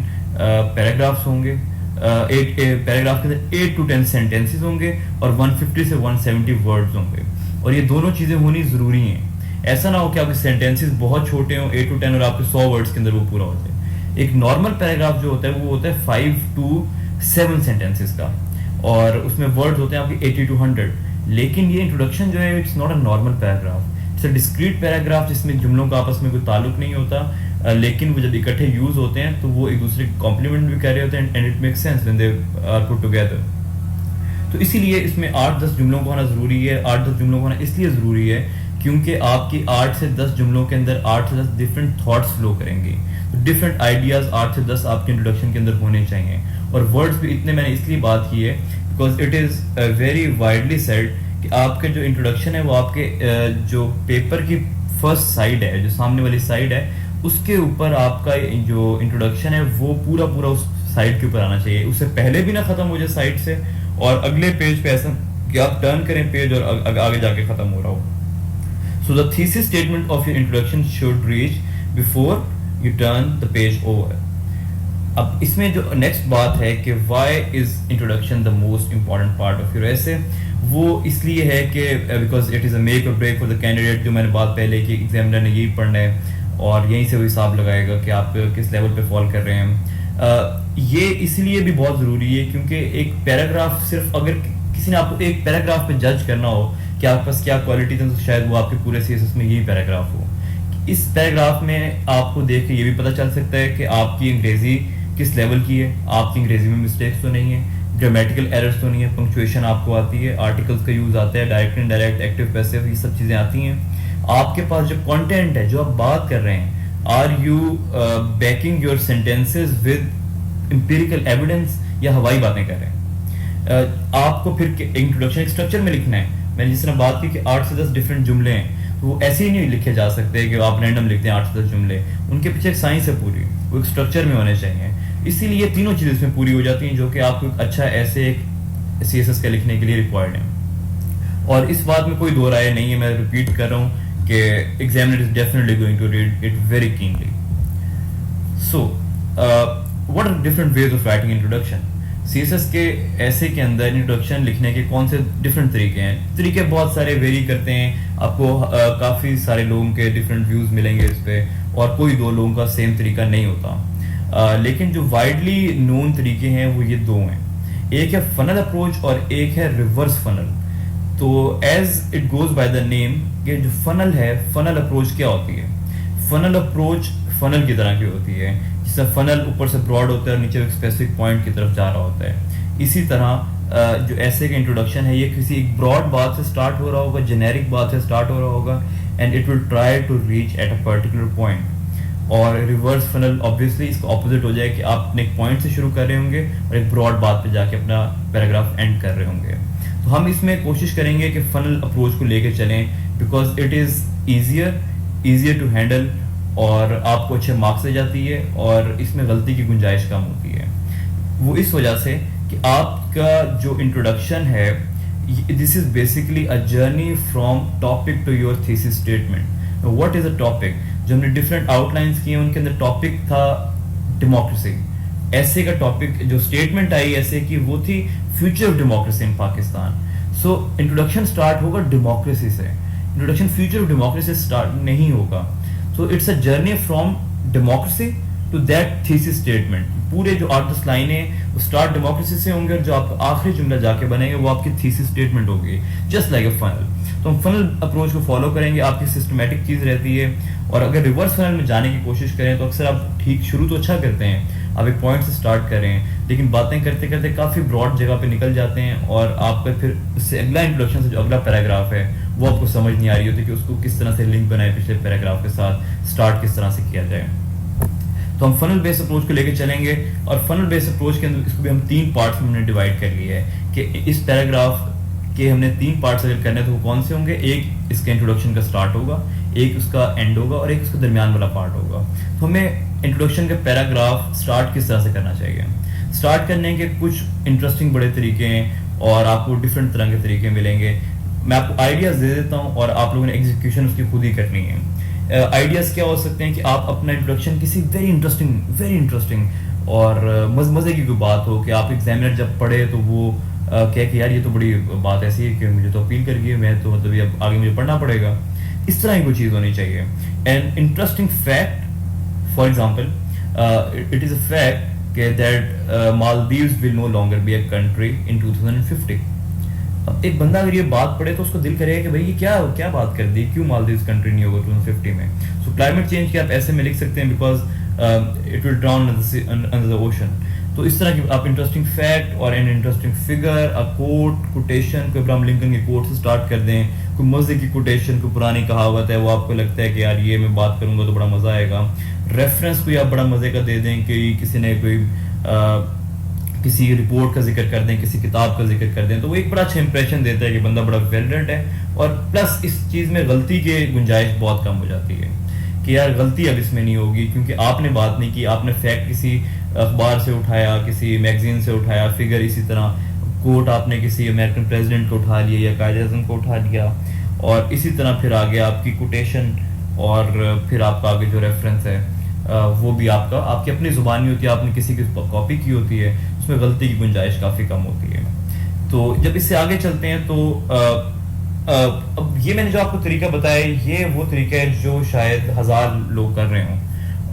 Speaker 2: पैराग्राफ्स होंगे। एक पैराग्राफ के अंदर 8 to 10 सेंटेंसेस होंगे और 150 से 170 वर्ड्स होंगे, और ये दोनों चीज़ें होनी ज़रूरी हैं। ऐसा ना हो कि आपके सेंटेंसेस बहुत छोटे हों 8 to 10 और आपके 100 वर्ड्स के अंदर वो पूरा हो जाए। एक नॉर्मल पैराग्राफ जो होता है वो होता है 5 to 7 सेंटेंसेस का, और उसमें वर्ड्स होते हैं आपके 80 to 100। लेकिन ये इंट्रोडक्शन जो है, it's not a normal paragraph, it's a discrete paragraph, जिसमें जुमलों का आपस में कोई ताल्लुक नहीं होता, लेकिन वो जब इकट्ठे यूज होते हैं तो वो एक दूसरे को कॉम्प्लीमेंट भी कर रहे होते हैं, and it makes sense when they are put together. तो इसीलिए इसमें 8-10 जुमलों का होना ज़रूरी है। 8-10 जुमलों का होना इसलिए ज़रूरी है क्योंकि आपकी 8 से 10 जुमलों के अंदर 8 से 10 डिफरेंट थॉट्स फ्लो करेंगे। तो डिफरेंट आइडियाज़ 8 से 10 आपके इंट्रोडक्शन के अंदर होने चाहिए। और वर्ड्स भी इतने मैंने इसलिए बात की है because it is very widely said कि आपके जो इंट्रोडक्शन है वो आपके जो पेपर की फर्स्ट साइड है, जो सामने वाली साइड है, उसके ऊपर आपका जो इंट्रोडक्शन है वो पूरा पूरा उस साइड के ऊपर आना चाहिए। उससे पहले भी ना ख़त्म हो जाए साइड से, और अगले पेज पे ऐसा कि आप टर्न करें पेज और आगे जाके ख़त्म हो रहा हो। So the thesis statement of your introduction should reach before U turn the page over. अब इसमें जो नेक्स्ट बात है कि why is introduction the most important part of your एसे, वो इसलिए है कि because it is a make और ब्रेक फॉर द कैंडिडेट। जो मैंने बात पहले की, एग्जामिनर ने यही पढ़ना है और यहीं से वो हिसाब लगाएगा कि आप किस लेवल पे फॉल कर रहे हैं। ये इसलिए भी बहुत ज़रूरी है क्योंकि एक पैराग्राफ, सिर्फ अगर किसी ने आपको एक पैराग्राफ पे जज करना हो कि आपके पास क्या क्वालिटी है, तो शायद वो आपके पूरे सीएसएस में यही पैराग्राफ हो। इस पैराग्राफ में आपको देख के ये भी पता चल सकता है कि आपकी अंग्रेज़ी किस लेवल की है, आपकी अंग्रेज़ी में मिस्टेक्स तो नहीं है, ग्रामेटिकल एरर्स तो नहीं है, पंक्चुएशन आपको आती है, आर्टिकल्स का यूज़ आता है, डायरेक्ट इनडायरेक्ट, एक्टिव पैसिव, ये सब चीज़ें आती हैं। आपके पास जो कंटेंट है, जो आप बात कर रहे हैं, are you backing your sentences with empirical evidence या हवाई बातें कर रहे हैं। आपको फिर इंट्रोडक्शन स्ट्रक्चर में लिखना है। मैंने जिस तरह बात की कि 8 से 10 डिफरेंट जुमले हैं, तो वो ऐसे ही नहीं लिखे जा सकते कि आप रैंडम लिखते हैं 8 से 10 जुमले। उनके पीछे एक साइंस है पूरी, वो एक स्ट्रक्चर में होने चाहिए। इसीलिए तीनों चीज़ें इसमें पूरी हो जाती हैं जो कि आपको एक अच्छा ऐसे एक सीएसएस का लिखने के लिए रिक्वायर्ड है। और इस बात में कोई दो राय नहीं है, मैं रिपीट कर रहा हूँ कि examiner is definitely going to read it very keenly. So what are different ways of writing introduction? CSS के ऐसे के अंदर इंट्रोडक्शन लिखने के कौन से डिफरेंट तरीके हैं? तरीके बहुत सारे वेरी करते हैं, आपको काफ़ी सारे लोगों के डिफरेंट व्यूज़ मिलेंगे इस पर, और कोई दो लोगों का सेम तरीका नहीं होता। लेकिन जो वाइडली नोन तरीके हैं वो ये दो हैं, एक है फनल अप्रोच और एक है रिवर्स फनल। तो as it goes by the name कि जो फनल है, फनल अप्रोच क्या होती है? फनल अप्रोच फनल की तरह की होती है, जिससे फनल ऊपर से ब्रॉड होता है और नीचे एक स्पेसिफिक पॉइंट की तरफ जा रहा होता है। इसी तरह जो ऐसे का इंट्रोडक्शन है, ये किसी एक ब्रॉड बात से स्टार्ट हो रहा होगा, जेनेरिक बात से स्टार्ट हो रहा होगा, and it will try to reach at a particular point. और रिवर्स फनल ऑब्वियसली इसका ऑपोजिट हो जाए कि आप अपने एक पॉइंट से शुरू कर रहे होंगे और एक ब्रॉड बात पे जाके अपना पैराग्राफ एंड कर रहे होंगे। तो हम इसमें कोशिश करेंगे कि फनल अप्रोच को लेके चलें, because it is easier to handle और आपको अच्छे मार्क्स दे जाती है और इसमें गलती की गुंजाइश कम होती है। वो इस वजह से कि आपका जो इंट्रोडक्शन है, this is basically a journey from topic to your thesis statement. What is a topic? जो हमने डिफरेंट आउटलाइंस किए उनके अंदर टॉपिक था डेमोक्रेसी। ऐसे का टॉपिक जो स्टेटमेंट आई ऐसे की वो थी future of democracy in Pakistan. So introduction start होगा डेमोक्रेसी से, introduction future of democracy start नहीं होगा। So it's a journey from democracy to that thesis statement. पूरे जो 8-10 लाइनें वो स्टार्ट डेमोक्रेसी से होंगे और जो आप आखिरी जुमला जाके बनेंगे वो आपकी थीसिस स्टेटमेंट होगी, जस्ट लाइक अ फनल। तो हम फनल अप्रोच को फॉलो करेंगे, आपकी सिस्टमेटिक चीज रहती है। और अगर रिवर्स फनल में जाने की कोशिश करें तो अक्सर आप ठीक शुरू तो अच्छा करते हैं, आप एक पॉइंट से स्टार्ट करें, लेकिन बातें करते करते काफी ब्रॉड जगह पे निकल जाते हैं और आपका फिर उससे अगला इंट्रोडक्शन से जो अगला पैराग्राफ है वो आपको समझ नहीं आ रही होती कि उसको किस तरह से लिंक बनाए पिछले पैराग्राफ के साथ, स्टार्ट किस तरह से किया जाए। तो हम फनल बेस्ड अप्रोच को लेकर चलेंगे और फनल बेस्ड अप्रोच के अंदर इसको भी हम 3 पार्ट्स में हमने डिवाइड कर लिया है कि इस पैराग्राफ के हमने 3 पार्ट्स अगर करने तो वो कौन से होंगे। एक इसका इंट्रोडक्शन का स्टार्ट होगा, एक उसका एंड होगा और एक उसका दरमियान वाला पार्ट होगा। तो हमें इंट्रोडक्शन का पैराग्राफ स्टार्ट किस तरह से करना चाहिए। स्टार्ट करने के कुछ इंटरेस्टिंग बड़े तरीके हैं और आपको डिफरेंट तरह के तरीके मिलेंगे। मैं आपको आइडियाज दे देता हूँ और आप लोगों ने एग्जीक्यूशन उसकी खुद ही करनी है। आइडियाज क्या हो सकते हैं कि आप अपना इंट्रोडक्शन किसी वेरी इंटरेस्टिंग और मजे की कोई बात हो कि आप एग्जामिनर जब पढ़े तो वो कहे कि यार ये तो बड़ी बात ऐसी है कि मुझे तो अपील कर गई, मैं तो मतलब अब आगे मुझे पढ़ना पड़ेगा, इस तरह की कोई चीज़ होनी चाहिए। An interesting fact, for example it is a fact that Maldives will no longer be a country in 2050। अब एक बंदा अगर ये बात पढ़े तो उसको दिल करेगा कि भाई ये क्या बात कर दी, क्यों मालदीव्स कंट्री नहीं होगा 2050 में। सो क्लाइमेट चेंज के आप ऐसे में लिख सकते हैं because it will drown under the ocean. तो इस तरह की आप इंटरेस्टिंग फैक्ट और an interesting figure, a quote, quotation, कोई अब्राहम लिंकन के कोट से स्टार्ट कर दें, कोई मजे की कोटेशन, कोई पुरानी कहावत है वो आपको लगता है कि यार ये मैं बात करूंगा तो बड़ा मजा आएगा। रेफरेंस कोई आप बड़ा मजे का दे दें कि किसी ने कोई किसी रिपोर्ट का जिक्र कर दें, किसी किताब का जिक्र कर दें, तो वो एक बड़ा अच्छा इंप्रेशन देता है कि बंदा बड़ा वेलरेंट है। और प्लस इस चीज़ में गलती की गुंजाइश बहुत कम हो जाती है कि यार गलती अब इसमें नहीं होगी क्योंकि आपने बात नहीं की, आपने फैक्ट किसी अखबार से उठाया, किसी मैगजीन से उठाया, फिगर इसी तरह कोट आपने किसी अमेरिकन प्रेसिडेंट को उठा लिया या कायदे आज़म को उठा लिया और इसी तरह फिर आगे आपकी कोटेशन और फिर आपका आगे जो रेफरेंस है वो भी आपकी अपनी जुबानी होती है, आपने किसी की कॉपी की होती है, उसमें गलती की गुंजाइश काफ़ी कम होती है। तो जब इससे आगे चलते हैं तो अब ये मैंने जो आपको तरीका बताया ये वो तरीका है जो शायद 1000 लोग कर रहे हों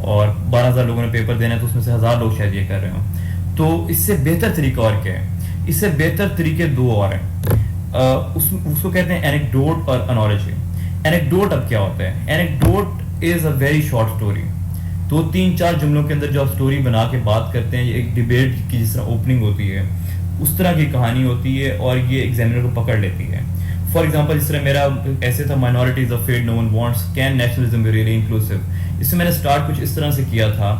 Speaker 2: और 12,000 लोगों ने पेपर देना है तो उसमें से 1000 लोग शायद ये कर रहे हों। तो इससे बेहतर तरीका और क्या है, इससे बेहतर तरीके 2 और हैं। उसको कहते हैं एनेक्डोट और एनोलॉजी। एनेक्डोट अब क्या होता है, anecdote is a very short story. 2-3-4 जुमलों के अंदर जो आप स्टोरी बना के बात करते हैं, एक डिबेट की जिस तरह ओपनिंग होती है उस तरह की कहानी होती है और ये एग्जामिनर को पकड़ लेती है। फॉर एग्जाम्पल जिस तरह मेरा ऐसे था, minorities of fed no one wants, can nationalism be really inclusive. इससे मैंने स्टार्ट कुछ इस तरह से किया था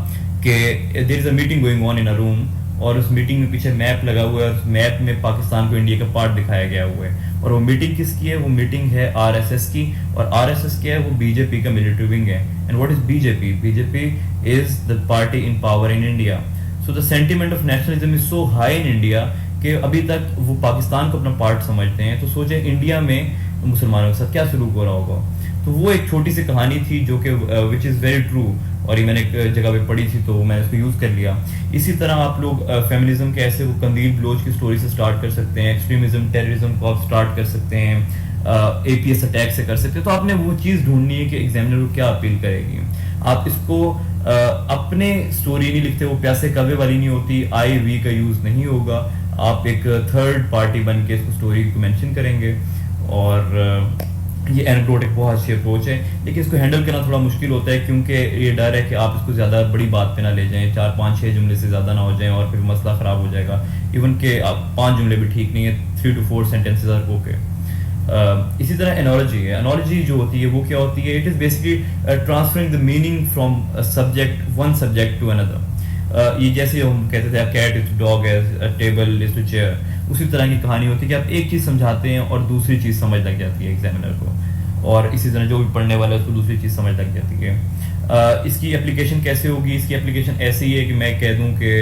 Speaker 2: कि there is a meeting going on in a room और उस मीटिंग में पीछे मैप लगा हुआ है और उस मैप में पाकिस्तान को इंडिया का पार्ट दिखाया गया हुआ है और वो मीटिंग किसकी है, वो मीटिंग है आरएसएस की और आरएसएस क्या है, वो बीजेपी का मिलिट्री विंग है। And what is BJP? BJP is the party in power in India. So the sentiment of nationalism is so high in India कि अभी तक वो पाकिस्तान को अपना पार्ट समझते हैं। तो सोचे इंडिया में मुसलमानों के साथ क्या सलूक हो रहा होगा। तो वो एक छोटी सी कहानी थी जो कि विच इज़ वेरी ट्रू और ये मैंने एक जगह पे पढ़ी थी तो मैंने इसको यूज़ कर लिया। इसी तरह आप लोग फेमिनिज्म के ऐसे वो कंदील बलोच की स्टोरी से स्टार्ट कर सकते हैं, एक्सट्रीमिज्म टेररिज्म को आप स्टार्ट कर सकते हैं, एपीएस अटैक से कर सकते हैं। तो आपने वो चीज़ ढूंढनी है कि एग्जामिनर को क्या अपील करेगी। आप इसको अपने स्टोरी नहीं लिखते, वो प्यासे कवे वाली नहीं होती, आई वी का यूज़ नहीं होगा। आप एक थर्ड पार्टी बन के इसको स्टोरी को मेंशन करेंगे और ये एनेक्डोट एक बहुत अच्छी अप्रोच है, लेकिन इसको हैंडल करना थोड़ा मुश्किल होता है क्योंकि ये डर है कि आप इसको ज़्यादा बड़ी बात पे ना ले जाएं, 4-5-6 जुमले से ज़्यादा ना हो जाएं और फिर मसला ख़राब हो जाएगा। इवन के आप 5 जुमले भी ठीक नहीं है, 3 to 4 सेंटेंसेस आर ओके। इसी तरह एनोलॉजी है। एनोलॉजी जो होती है वो क्या होती है, it is basically transferring the meaning from one subject to another. ये जैसे हम कहते थे cat is to dog as table is to chair, उसी तरह की कहानी होती है कि आप एक चीज़ समझाते हैं और दूसरी चीज़ समझ लग जाती है एग्जामिनर को और इसी तरह जो भी पढ़ने वाला है उसको दूसरी चीज़ समझ लग जाती है। इसकी एप्लीकेशन कैसे होगी? इसकी एप्लीकेशन ऐसी ही है कि मैं कह दूं कि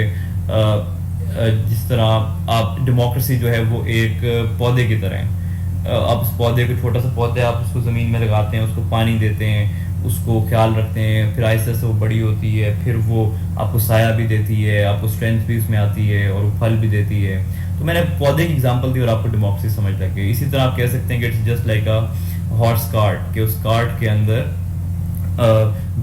Speaker 2: जिस तरह आप डेमोक्रेसी जो है वो एक पौधे की तरह है। आप उस पौधे को, छोटा सा पौधा आप उसको ज़मीन में लगाते हैं, उसको पानी देते हैं, उसको ख्याल रखते हैं, फिर आहिस्ते से वो बड़ी होती है, फिर वो आपको साया भी देती है, आपको स्ट्रेंथ भी उसमें आती है और वो फल भी देती है। तो मैंने पौधे की एग्जांपल दी और आपको डेमोक्रेसी समझ लगे। इसी तरह आप कह सकते हैं कि it's just like a horse cart, कि उस कार्ट के अंदर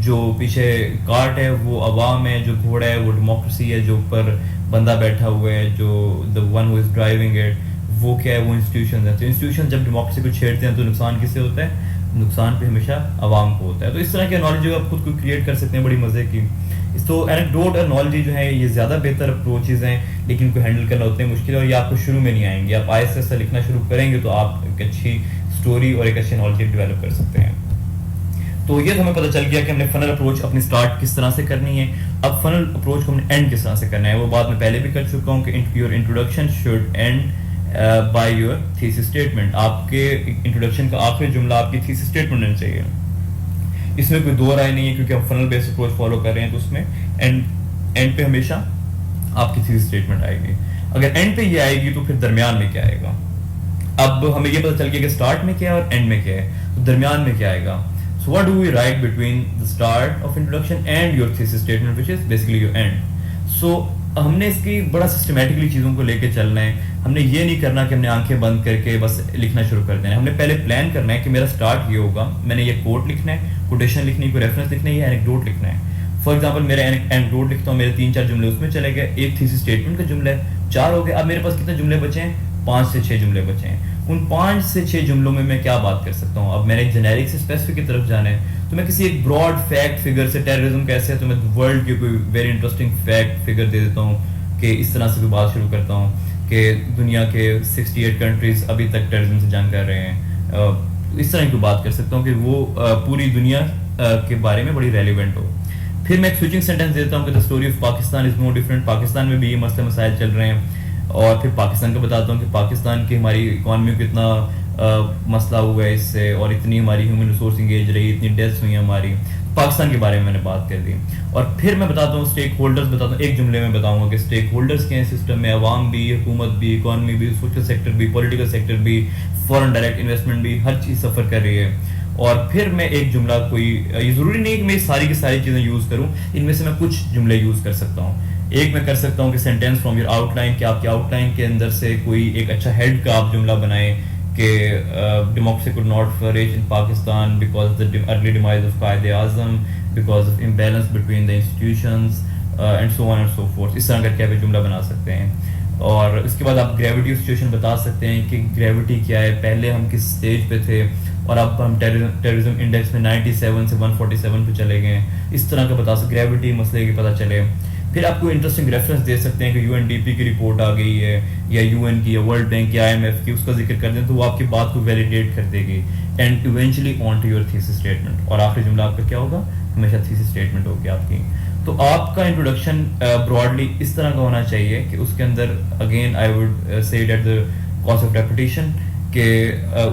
Speaker 2: जो पीछे कार्ट है वो अवाम है, जो घोड़ा है वो डेमोक्रेसी है, जो ऊपर बंदा बैठा हुआ है, जो the one who is driving it वो क्या है, वो इंस्टीट्यूशन है। तो इंस्टीट्यूशन जब डेमोक्रेसी को छेड़ते हैं तो नुकसान किसे होता है? नुकसान पे हमेशा अवाम को होता है। तो इस तरह की नॉलेज आप खुद को क्रिएट कर सकते हैं बड़ी मजे की। तो एनेक्डोट और नॉलेज जो है ये ज़्यादा बेहतर अप्रोचेज हैं, लेकिन इनको हैंडल करना उतने मुश्किल है और ये आपको शुरू में नहीं आएंगे। आप आहिस्ते आहिस्ते लिखना शुरू करेंगे तो आप एक अच्छी स्टोरी और एक अच्छी नॉलेज डेवलप कर सकते हैं। तो ये हमें पता चल गया कि हमने फनल अप्रोच अपनी स्टार्ट किस तरह से करनी है। अब फनल अप्रोच को हमने एंड किस तरह से करना है वो बात मैं पहले भी कर चुका हूँ कि your introduction should and by your thesis statement. आपके इंट्रोडक्शन का आखिरी जुमला आपकी थीसिस स्टेटमेंट होना चाहिए। इसमें कोई दो राय नहीं है, क्योंकि हम फनल बेस्ड अप्रोच फॉलो कर रहे हैं। तो उसमें एंड पे हमेशा आपकी थीसिस स्टेटमेंट आएगी। अगर एंड पे ये आएगी तो फिर दरमियान में क्या आएगा? अब हमें ये पता चल गया कि स्टार्ट में क्या है और एंड में क्या है, तो दरमियान में क्या आएगा? So what do we write between the start of introduction and your thesis statement, which is basically your end? So हमने इसकी बड़ा सिस्टमेटिकली चीज़ों को लेके चलना है। हमने ये नहीं करना कि हमने आंखें बंद करके बस लिखना शुरू कर देना है। हमने पहले प्लान करना है कि मेरा स्टार्ट ये होगा, मैंने ये कोट लिखना है, कोटेशन लिखनी है, कोई रेफरेंस लिखना है, या एनेक्डोट लिखना है। फॉर एग्जाम्पल मेरा एनेक्डोट लिखता हूँ, मेरे 3-4 जुमले उसमें चले गए, एक थीसिस स्टेटमेंट का जुमला है, 4 हो गए। अब मेरे पास कितने जुमले बचे हैं? 5 से 6 जुमले बचे हैं। उन 5 से 6 जुमलों में मैं क्या बात कर सकता हूँ? अब मैंने जेनेरिक से स्पेसिफिक की तरफ जाना है, तो मैं किसी एक ब्रॉड फैक्ट फिगर से, टेररिज्म कैसे है तो मैं वर्ल्ड की कोई वेरी इंटरेस्टिंग फैक्ट फिगर दे देता हूँ कि इस तरह से कोई बात शुरू करता हूँ कि दुनिया के 68 कंट्रीज अभी तक टेररिज्म से जंग कर रहे हैं। इस तरह की बात कर सकता हूँ कि वो पूरी दुनिया के बारे में बड़ी रेलिवेंट हो। फिर मैं एक स्विचिंग सेंटेंस देता हूँ कि the story of Pakistan is no different. Pakistan में भी ये मसले मसाइल चल रहे हैं, और फिर पाकिस्तान का बताता हूँ कि पाकिस्तान की हमारी इकॉनमी को कितना मसला हुआ है इससे, और इतनी हमारी ह्यूमन रिसोर्स इंगेज रही, इतनी डेथ्स हुई हमारी। पाकिस्तान के बारे में मैंने बात कर दी। और फिर मैं बताता हूँ स्टेक होल्डर्स, बताता हूँ एक जुमले में बताऊंगा कि स्टेक होल्डर्स के हैं सिस्टम में, अवाम भी, हुकूमत भी, इकॉनमी भी, सोशल सेक्टर भी, पॉलिटिकल सेक्टर भी, फॉरेन डायरेक्ट इन्वेस्टमेंट भी, हर चीज़ सफ़र कर रही है। और फिर मैं एक जुमला, कोई ये ज़रूरी नहीं कि मैं सारी की सारी चीज़ें यूज़ करूँ, इनमें से मैं कुछ जुमले यूज़ कर सकता हूँ। एक मैं कर सकता हूँ कि सेंटेंस फ्रॉम योर आउटलाइन, कि आपके आउटलाइन के अंदर से कोई एक अच्छा हेड का आप जुमला बनाएं कि democracy could not flourish in Pakistan because the early demise of Quaid-e Azam, because of imbalance between the institutions and so on and so forth. इस तरह करके आप एक जुमला बना सकते हैं। और इसके बाद आप ग्रेविटी सिचुएशन बता सकते हैं कि ग्रेविटी क्या है, पहले हम किस स्टेज पे थे और अब हम टेररिज्म इंडेक्स में 97 से 147 पे चले गए। इस तरह का बता सकते, ग्रेविटी मसले की पता चले। फिर आपको इंटरेस्टिंग रेफरेंस दे सकते हैं कि यूएनडीपी की रिपोर्ट आ गई है, या यूएन की, या वर्ल्ड बैंक, या आईएमएफ की, उसका जिक्र कर दें तो वो आपकी बात को वैलिडेट कर देगी। And eventually on to your thesis statement, और आखिरी जुमला आपका क्या होगा? हमेशा थीसिस स्टेटमेंट होगी आपकी। तो आपका इंट्रोडक्शन ब्रॉडली इस तरह का होना चाहिए कि उसके अंदर, again I would say it at the cost of repetition, कि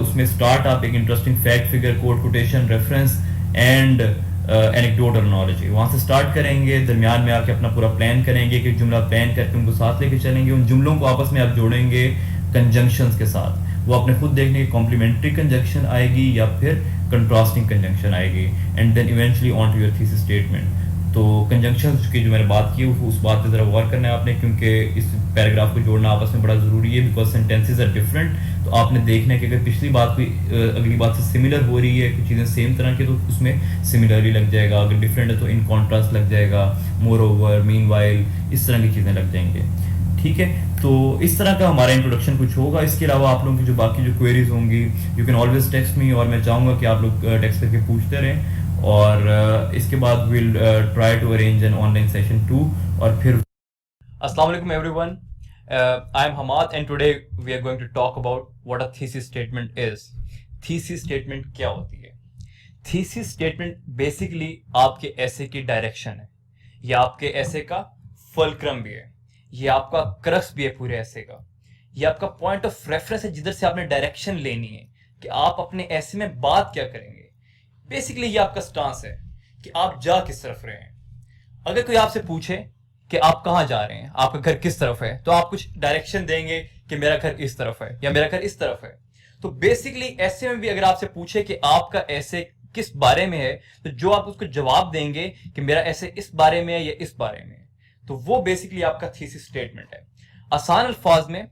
Speaker 2: उसमें स्टार्ट आप एक interesting fact figure, code, quotation, reference and anecdote और नॉलेज, वहाँ से स्टार्ट करेंगे। दरमियान में आके अपना पूरा प्लान करेंगे कि जुमला प्लान करके उनको साथ लेके चलेंगे। उन जुमलों को आपस में आप जोड़ेंगे कंजंक्शंस के साथ। वो अपने खुद देखने की कॉम्प्लीमेंट्री कंजंक्शन आएगी या फिर कंट्रास्टिंग कंजंक्शन आएगी, and then eventually on to your thesis statement. तो कंजंक्शंस की जो मैंने बात की उस बात पे ज़रा गौर करना है आपने, क्योंकि इस पैराग्राफ को जोड़ना आपस में बड़ा ज़रूरी है, बिकॉज सेंटेंसेस आर डिफरेंट। तो आपने देखना है कि अगर पिछली बात कोई अगली बात से सिमिलर हो रही है, कुछ चीज़ें सेम तरह की, तो उसमें सिमिलरली लग जाएगा। अगर डिफरेंट है तो इन कॉन्ट्रास्ट लग जाएगा, मोर ओवर, मीन वाइल, इस तरह की चीज़ें लग जाएंगे। ठीक है, तो इस तरह का हमारा इंट्रोडक्शन कुछ होगा। इसके अलावा आप लोगों की जो बाकी जो क्वेरीज होंगी, you can always text me, और मैं चाहूँगा कि आप लोग टेक्स्ट करके पूछते रहें। और इसके बाद will try to arrange an online session 2। और फिर
Speaker 1: अस्सलाम वालेकुम everyone, I am Hammad and today we are going to talk about what a thesis statement is. Thesis statement क्या होती है? थीसिस स्टेटमेंट बेसिकली आपके ऐसे की डायरेक्शन है, या आपके ऐसे का फुलक्रम भी है, ये आपका क्रक्स भी है पूरे ऐसे का, ये आपका पॉइंट ऑफ रेफरेंस है जिधर से आपने डायरेक्शन लेनी है कि आप अपने ऐसे में बात क्या करेंगे। बेसिकली ये आपका स्टांस है कि आप जा किस तरफ रहे हैं। अगर कोई आपसे पूछे कि आप कहाँ जा रहे हैं, आपका घर किस तरफ है, तो आप कुछ डायरेक्शन देंगे कि मेरा घर इस तरफ है या मेरा घर इस तरफ है। तो बेसिकली ऐसे में भी अगर आपसे पूछे कि आपका ऐसे किस बारे में है, तो जो आप उसको जवाब देंगे कि मेरा ऐसे इस बारे में है या इस बारे में है, तो वो बेसिकली आपका थीसिस स्टेटमेंट है। आसान अल्फाज में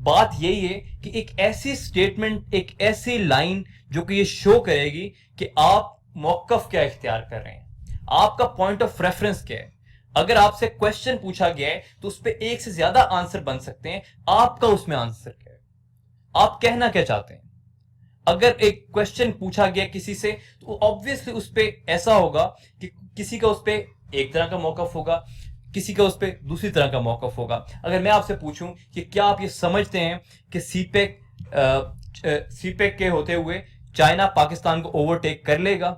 Speaker 1: बात यही है कि एक ऐसी स्टेटमेंट, एक ऐसी लाइन जो कि ये शो करेगी कि आप मौकफ क्या इख्तियार कर रहे हैं, आपका पॉइंट ऑफ रेफरेंस क्या है। अगर आपसे क्वेश्चन पूछा गया है तो उस पर एक से ज्यादा आंसर बन सकते हैं, आपका उसमें आंसर क्या है, आप कहना क्या चाहते हैं। अगर एक क्वेश्चन पूछा गया किसी से तो ऑब्वियसली उस पर ऐसा होगा कि किसी का उस पर एक तरह का मौकफ होगा, किसी का उस पर दूसरी तरह का मौकफ होगा। अगर मैं आपसे पूछूं कि क्या आप ये समझते हैं कि सीपेक के होते हुए चाइना पाकिस्तान को ओवरटेक कर लेगा,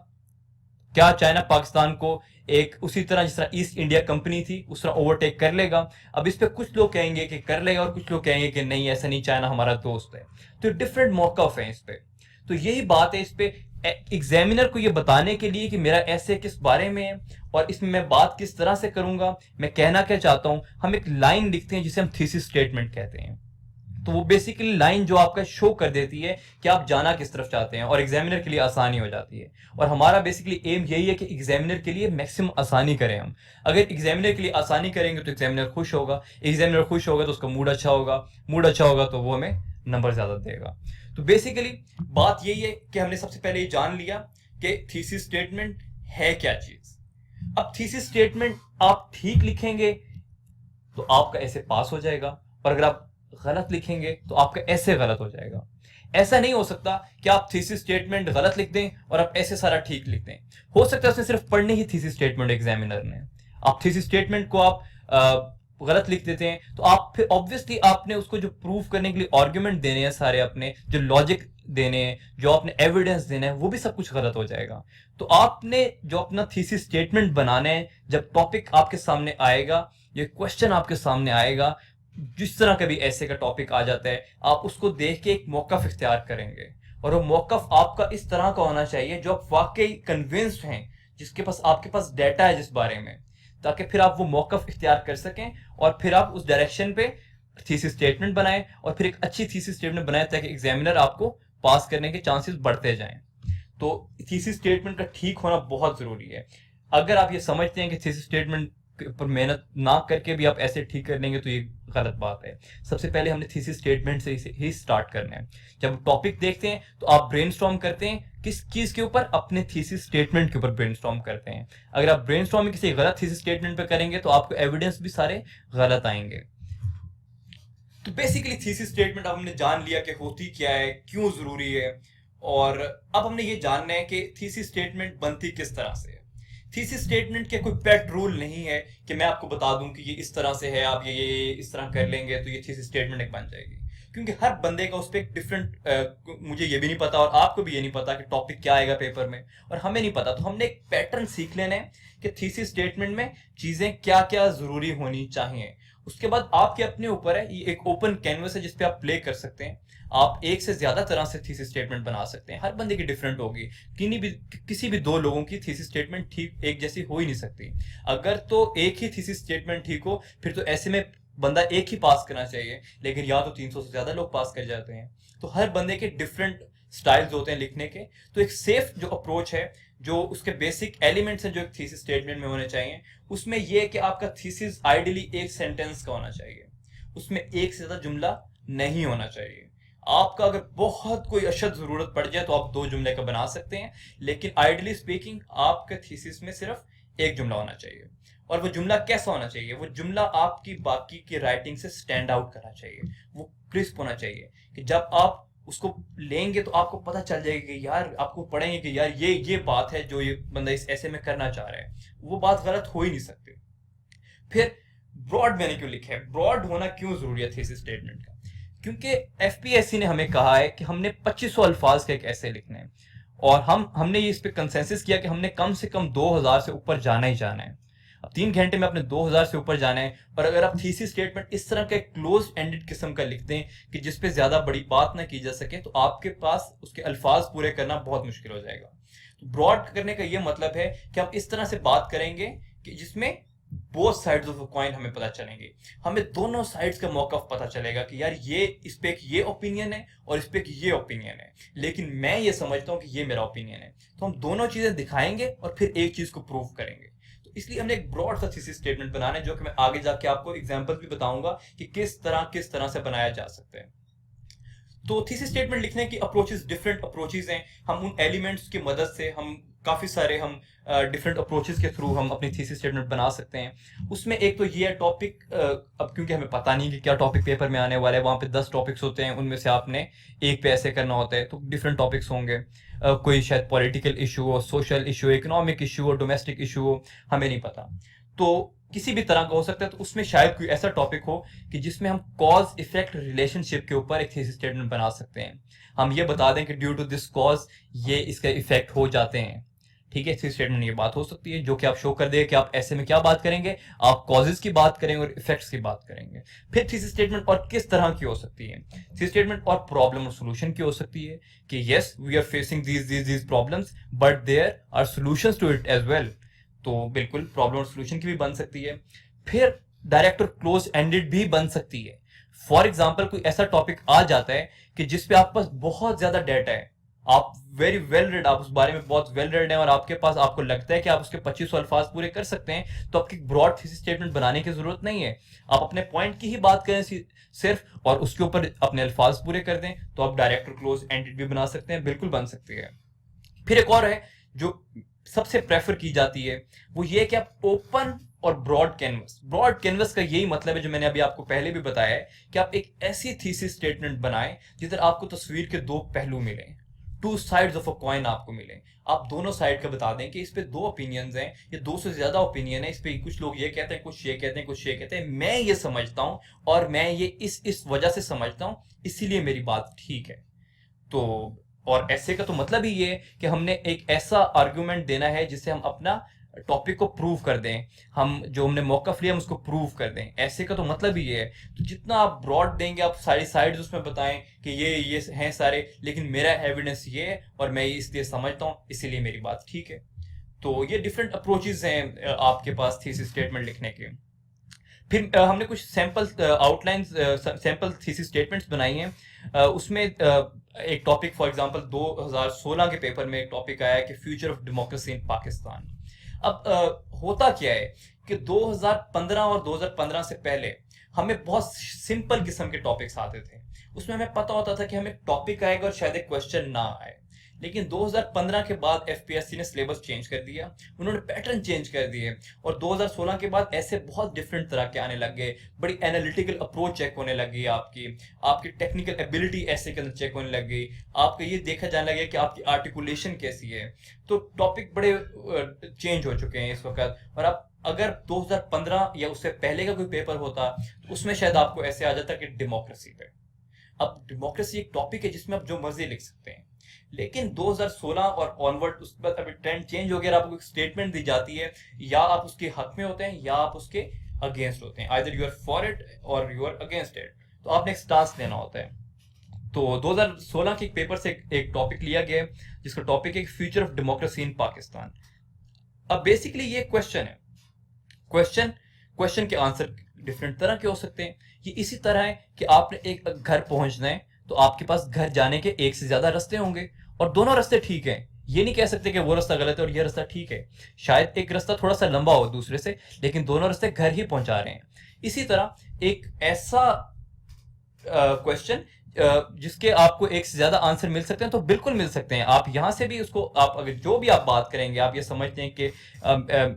Speaker 1: क्या चाइना पाकिस्तान को एक उसी तरह जिस तरह ईस्ट इंडिया कंपनी थी उस तरह ओवरटेक कर लेगा। अब इस पे कुछ लोग कहेंगे कि कर लेगा और कुछ लोग कहेंगे कि नहीं ऐसा नहीं, चाइना हमारा दोस्त है। तो डिफरेंट मौकफ है इस पे। तो यही बात है इस पे एग्जामिनर को ये बताने के लिए कि मेरा ऐसे किस बारे में है और इसमें मैं बात किस तरह से करूंगा, मैं कहना क्या चाहता हूं। हम एक लाइन लिखते हैं जिसे हम थीसिस स्टेटमेंट कहते हैं। तो वो बेसिकली लाइन जो आपका शो कर देती है कि आप जाना किस तरफ चाहते हैं और एग्जामिनर के लिए आसानी हो जाती है। और हमारा बेसिकली एम यही है कि एग्जामिनर के लिए मैक्सिमम आसानी करें हम। अगर एग्जामिनर के लिए आसानी करेंगे तो एग्जामिनर खुश होगा, एग्जामिनर खुश होगा तो उसका मूड अच्छा होगा, मूड अच्छा होगा तो वो हमें नंबर ज्यादा देगा। तो बेसिकली बात यही है कि हमने सबसे पहले ये जान लिया कि थीसिस स्टेटमेंट है क्या चीज। अब थीसिस स्टेटमेंट आप ठीक लिखेंगे तो आपका ऐसे पास हो जाएगा, और अगर आप गलत लिखेंगे तो आपका ऐसे गलत हो जाएगा। ऐसा नहीं हो सकता कि आप थीसिस स्टेटमेंट गलत लिख दें और आप ऐसे सारा ठीक लिख दें। हो सकता है उसने सिर्फ पढ़नी ही थीसिस स्टेटमेंट एग्जामिनर ने, आप थीसिस स्टेटमेंट को आप गलत लिख देते हैं तो आप फिर ऑब्वियसली आपने उसको जो प्रूव करने के लिए आर्गुमेंट देने हैं सारे, अपने जो लॉजिक देने हैं, जो आपने एविडेंस देना है, वो भी सब कुछ गलत हो जाएगा। तो आपने जो अपना थीसिस स्टेटमेंट बनाना है, जब टॉपिक आपके सामने आएगा, ये क्वेश्चन आपके सामने आएगा, जिस तरह का भी ऐसे का टॉपिक आ जाता है, आप उसको देख के एक मौकफ इख्तियार करेंगे। और वो मौकफ आपका इस तरह का होना चाहिए जो आप वाकई कन्विंस्ड हैं, जिसके पास आपके पास डाटा है जिस बारे में, ताकि फिर आप वो मौकफ इख्तियार कर सकें और फिर आप उस डायरेक्शन पे थीसिस स्टेटमेंट बनाएं और फिर एक अच्छी थीसिस स्टेटमेंट बनाएं ताकि एग्जामिनर आपको पास करने के चांसेस बढ़ते जाएं। तो थीसिस स्टेटमेंट का ठीक होना बहुत जरूरी है। अगर आप ये समझते हैं कि थीसिस स्टेटमेंट पर मेहनत ना करके भी आप ऐसे ठीक कर लेंगे तो ये गलत बात है। सबसे पहले हमने थीसिस स्टेटमेंट से ही स्टार्ट करना है। जब टॉपिक देखते हैं तो आप ब्रेनस्टॉर्म करते हैं किस चीज के ऊपर, अपने थीसिस स्टेटमेंट के ऊपर ब्रेनस्टॉर्म करते हैं। अगर आप ब्रेनस्टॉर्मिंग किसी गलत थीसिस स्टेटमेंट पे करेंगे तो आपको एविडेंस भी सारे गलत आएंगे। तो बेसिकली थीसिस स्टेटमेंट अब हमने जान लिया कि होती क्या है, क्यों जरूरी है, और अब हमने ये जानना है कि थीसिस स्टेटमेंट बनती किस तरह से है। थीसिस स्टेटमेंट के कोई पेट रूल नहीं है कि मैं आपको बता दूं कि ये इस तरह से है, आप ये इस तरह कर लेंगे तो ये थीसिस स्टेटमेंट एक बन जाएगी। क्योंकि हर बंदे का उस पर एक डिफरेंट, मुझे ये भी नहीं पता और आपको भी ये नहीं पता कि टॉपिक क्या आएगा पेपर में, और हमें नहीं पता। तो हमने एक पैटर्न सीख लेना है कि थीसिस स्टेटमेंट में चीजें क्या क्या जरूरी होनी चाहिए। उसके बाद आपके अपने ऊपर है, ये एक ओपन कैनवस है जिसपे आप प्ले कर सकते हैं। आप एक से ज्यादा तरह से थीसिस स्टेटमेंट बना सकते हैं, हर बंदे की डिफरेंट होगी। किसी भी दो लोगों की थीसिस स्टेटमेंट ठीक एक जैसी हो ही नहीं सकती। अगर तो एक ही थीसिस स्टेटमेंट ठीक हो फिर तो ऐसे में बंदा एक ही पास करना चाहिए, लेकिन या तो 300 से ज्यादा लोग पास कर जाते हैं। तो हर बंदे के डिफरेंट स्टाइल्स होते हैं लिखने के। तो एक सेफ जो अप्रोच है, जो उसके बेसिक एलिमेंट्स हैं जो एक थीसिस स्टेटमेंट में होने चाहिए, उसमें यह है कि आपका थीसिस आइडियली एक सेंटेंस का होना चाहिए, उसमें एक से ज्यादा जुमला नहीं होना चाहिए। आपका अगर बहुत कोई अशद जरूरत पड़ जाए तो आप 2 जुमले का बना सकते हैं, लेकिन आइडियली स्पीकिंग आपके थीसिस में सिर्फ एक जुमला होना चाहिए। और वो जुमला कैसा होना चाहिए? वो जुमला आपकी बाकी की राइटिंग से स्टैंड आउट करना चाहिए, वो क्रिस्प होना चाहिए कि जब आप उसको लेंगे तो आपको पता चल जाएगा कि यार, आपको पढ़ेंगे कि यार ये बात है जो ये बंदा इस ऐसे में करना चाह रहा है, वो बात गलत हो ही नहीं सकती। फिर ब्रॉड मैंने क्यों लिखा है, ब्रॉड होना क्यों जरूरी है थीसिस स्टेटमेंट का? क्योंकि एफपीएससी ने हमें कहा है कि हमने 2500 अल्फाज के एक ऐसे लिखने हैं, और हमने इस पे कंसेंसस किया कि हमने कम से कम 2000 से ऊपर जाना ही जाना है। अब 3 घंटे में अपने 2000 से ऊपर जाना है। और अगर आप थीसिस स्टेटमेंट इस तरह का क्लोज एंडेड किस्म का लिखते हैं कि जिसपे ज्यादा बड़ी बात ना की जा सके, तो आपके पास उसके अल्फाज पूरे करना बहुत मुश्किल हो जाएगा। तो ब्रॉड करने का ये मतलब है कि आप इस तरह से बात करेंगे कि जिसमें both sides of a coin हमें पता चलेंगे, हमें दोनों साइड्स का मौकफ पता चलेगा कि यार ये इस पे एक ये ओपिनियन है और इस पे एक ये ओपिनियन है, लेकिन मैं ये समझता हूँ कि ये मेरा ओपिनियन है। तो हम दोनों चीजें दिखाएंगे और फिर एक चीज को प्रूव करेंगे। तो इसलिए हमने एक ब्रॉड सा थीसिस स्टेटमेंट बनाना है, जो कि मैं आगे जाके आपको एग्जांपल भी बताऊंगा कि किस तरह से बनाया जा सकता है। तो थीसिस स्टेटमेंट लिखने की अप्रोचेस, डिफरेंट अप्रोचेस हैं। हम उन एलिमेंट्स की मदद से हम काफी सारे हम डिफरेंट अप्रोचेस के थ्रू हम अपनी थीसिस स्टेटमेंट बना सकते हैं। उसमें एक तो ये है टॉपिक, अब क्योंकि हमें पता नहीं कि क्या टॉपिक पेपर में आने वाला है, वहां पे 10 टॉपिक्स होते हैं, उनमें से आपने एक पे ऐसे करना होता है, तो डिफरेंट टॉपिक्स होंगे। कोई शायद पॉलिटिकल इशू हो, सोशल इशू हो, इकोनॉमिक इशू हो, डोमेस्टिक इशू हो, हमें नहीं पता। तो किसी भी तरह का हो सकता है। तो उसमें शायद कोई ऐसा टॉपिक हो कि जिसमें हम कॉज इफेक्ट रिलेशनशिप के ऊपर एक थीसिस स्टेटमेंट बना सकते हैं। हम ये बता दें कि ड्यू टू दिस कॉज ये इसका इफेक्ट हो जाते हैं। ठीक है, थीसिस स्टेटमेंट ये बात हो सकती है जो कि आप शो कर दें कि आप ऐसे में क्या बात करेंगे, आप कॉजेज की बात करेंगे और इफेक्ट्स की बात करेंगे। फिर थीसिस स्टेटमेंट और किस तरह की हो सकती है, थीसिस स्टेटमेंट और प्रॉब्लम और सॉल्यूशन की हो सकती है कि yes we are facing these problems but there are solutions to it as well. तो बिल्कुल प्रॉब्लम और सॉल्यूशन की भी बन सकती है। फिर डायरेक्ट और क्लोज एंडेड भी बन सकती है। फॉर एग्जाम्पल कोई ऐसा टॉपिक आ जाता है कि जिसपे आपके पास बहुत ज्यादा डाटा है, आप वेरी वेल रेड, आप उस बारे में बहुत वेल रेड हैं और आपके पास, आपको लगता है कि आप उसके 2500 अल्फाज पूरे कर सकते हैं, तो आपकी ब्रॉड थीसिस स्टेटमेंट बनाने की जरूरत नहीं है। आप अपने पॉइंट की ही बात करें सिर्फ और उसके ऊपर अपने अल्फाज पूरे कर दें, तो आप डायरेक्ट और क्लोज एंडेड भी बना सकते हैं, बिल्कुल बन सकती है। फिर एक और है जो सबसे प्रेफर की जाती है, वो ये कि आप ओपन और ब्रॉड कैनवस। ब्रॉड कैनवस का यही मतलब है जो मैंने अभी आपको पहले भी बताया है कि आप एक ऐसी थीसिस स्टेटमेंट बनाएं जिधर आपको तस्वीर के दो पहलू मिलें, two sides of a coin आपको मिले। आप दोनों साइड का बता दें कि इस पे दो ओपिनियंस हैं, ये दो से ज्यादा ओपिनियन है, इस पे कुछ लोग ये कहते हैं, कुछ ये कहते हैं, कुछ ये कहते हैं, मैं ये समझता हूं और मैं ये इस वजह से समझता हूं, इसीलिए मेरी बात ठीक है। तो और ऐसे का तो मतलब ही ये है कि हमने एक ऐसा आर्गुमेंट देना है जिससे हम अपना टॉपिक को प्रूव कर दें, हम जो हमने मौकफ लिया हम उसको प्रूव कर दें। ऐसे का तो मतलब ही ये है। तो जितना आप ब्रॉड देंगे, आप सारी साइड्स उसमें बताएं कि ये हैं सारे, लेकिन मेरा एविडेंस ये है और मैं ये इसलिए समझता हूँ, इसीलिए मेरी बात ठीक है। तो ये डिफरेंट अप्रोचेस हैं आपके पास थीसिस स्टेटमेंट लिखने के। फिर हमने कुछ sample outlines, sample thesis statements बनाई हैं। उसमें एक टॉपिक, फॉर एग्जांपल 2016 के पेपर में एक टॉपिक आया है कि future of democracy in Pakistan. अब होता क्या है कि 2015 और 2015 से पहले हमें बहुत सिंपल किस्म के टॉपिक्स आते थे। उसमें हमें पता होता था कि हमें टॉपिक आएगा और शायद एक क्वेश्चन ना आए। लेकिन 2015 के बाद एफपीएससी ने सिलेबस चेंज कर दिया, उन्होंने पैटर्न चेंज कर दिए और 2016 के बाद ऐसे बहुत डिफरेंट तरह के आने लग गए। बड़ी एनालिटिकल अप्रोच चेक होने लगी, आपकी टेक्निकल एबिलिटी ऐसे के अंदर चेक होने लग गई, आपका ये देखा जाने लगे कि आपकी आर्टिकुलेशन कैसी है। तो टॉपिक बड़े चेंज हो चुके हैं इस वक्त। और अब अगर 2015 या उससे पहले का कोई पेपर होता तो उसमें शायद आपको ऐसे आ जाता कि डेमोक्रेसी पे। अब डेमोक्रेसी एक टॉपिक है जिसमें आप जो मर्जी लिख सकते हैं, लेकिन 2016 और ऑनवर्ड उसके बाद अभी ट्रेंड चेंज हो गया। आपको एक स्टेटमेंट दी जाती है, या आप उसके हक में होते हैं या आप उसके अगेंस्ट होते हैं, either you are for it और यू आर अगेंस्ट इट। तो आपने एक स्टांस लेना होता है। तो 2016 के एक पेपर से एक टॉपिक लिया गया जिसका टॉपिक है future of democracy in Pakistan. अब बेसिकली ये क्वेश्चन है, क्वेश्चन के आंसर डिफरेंट तरह के हो सकते हैं। ये इसी तरह है कि आपने एक घर पहुंचना है तो आपके पास घर जाने के एक से ज्यादा रास्ते होंगे और दोनों रास्ते ठीक हैं। ये नहीं कह सकते कि वो रास्ता गलत है और ये रास्ता ठीक है। शायद एक रास्ता थोड़ा सा लंबा हो दूसरे से, लेकिन दोनों रास्ते घर ही पहुंचा रहे हैं। इसी तरह एक ऐसा क्वेश्चन जिसके आपको एक से ज्यादा आंसर मिल सकते हैं, तो बिल्कुल मिल सकते हैं। आप यहां से भी उसको, आप अगर जो भी आप बात करेंगे, आप ये समझते हैं कि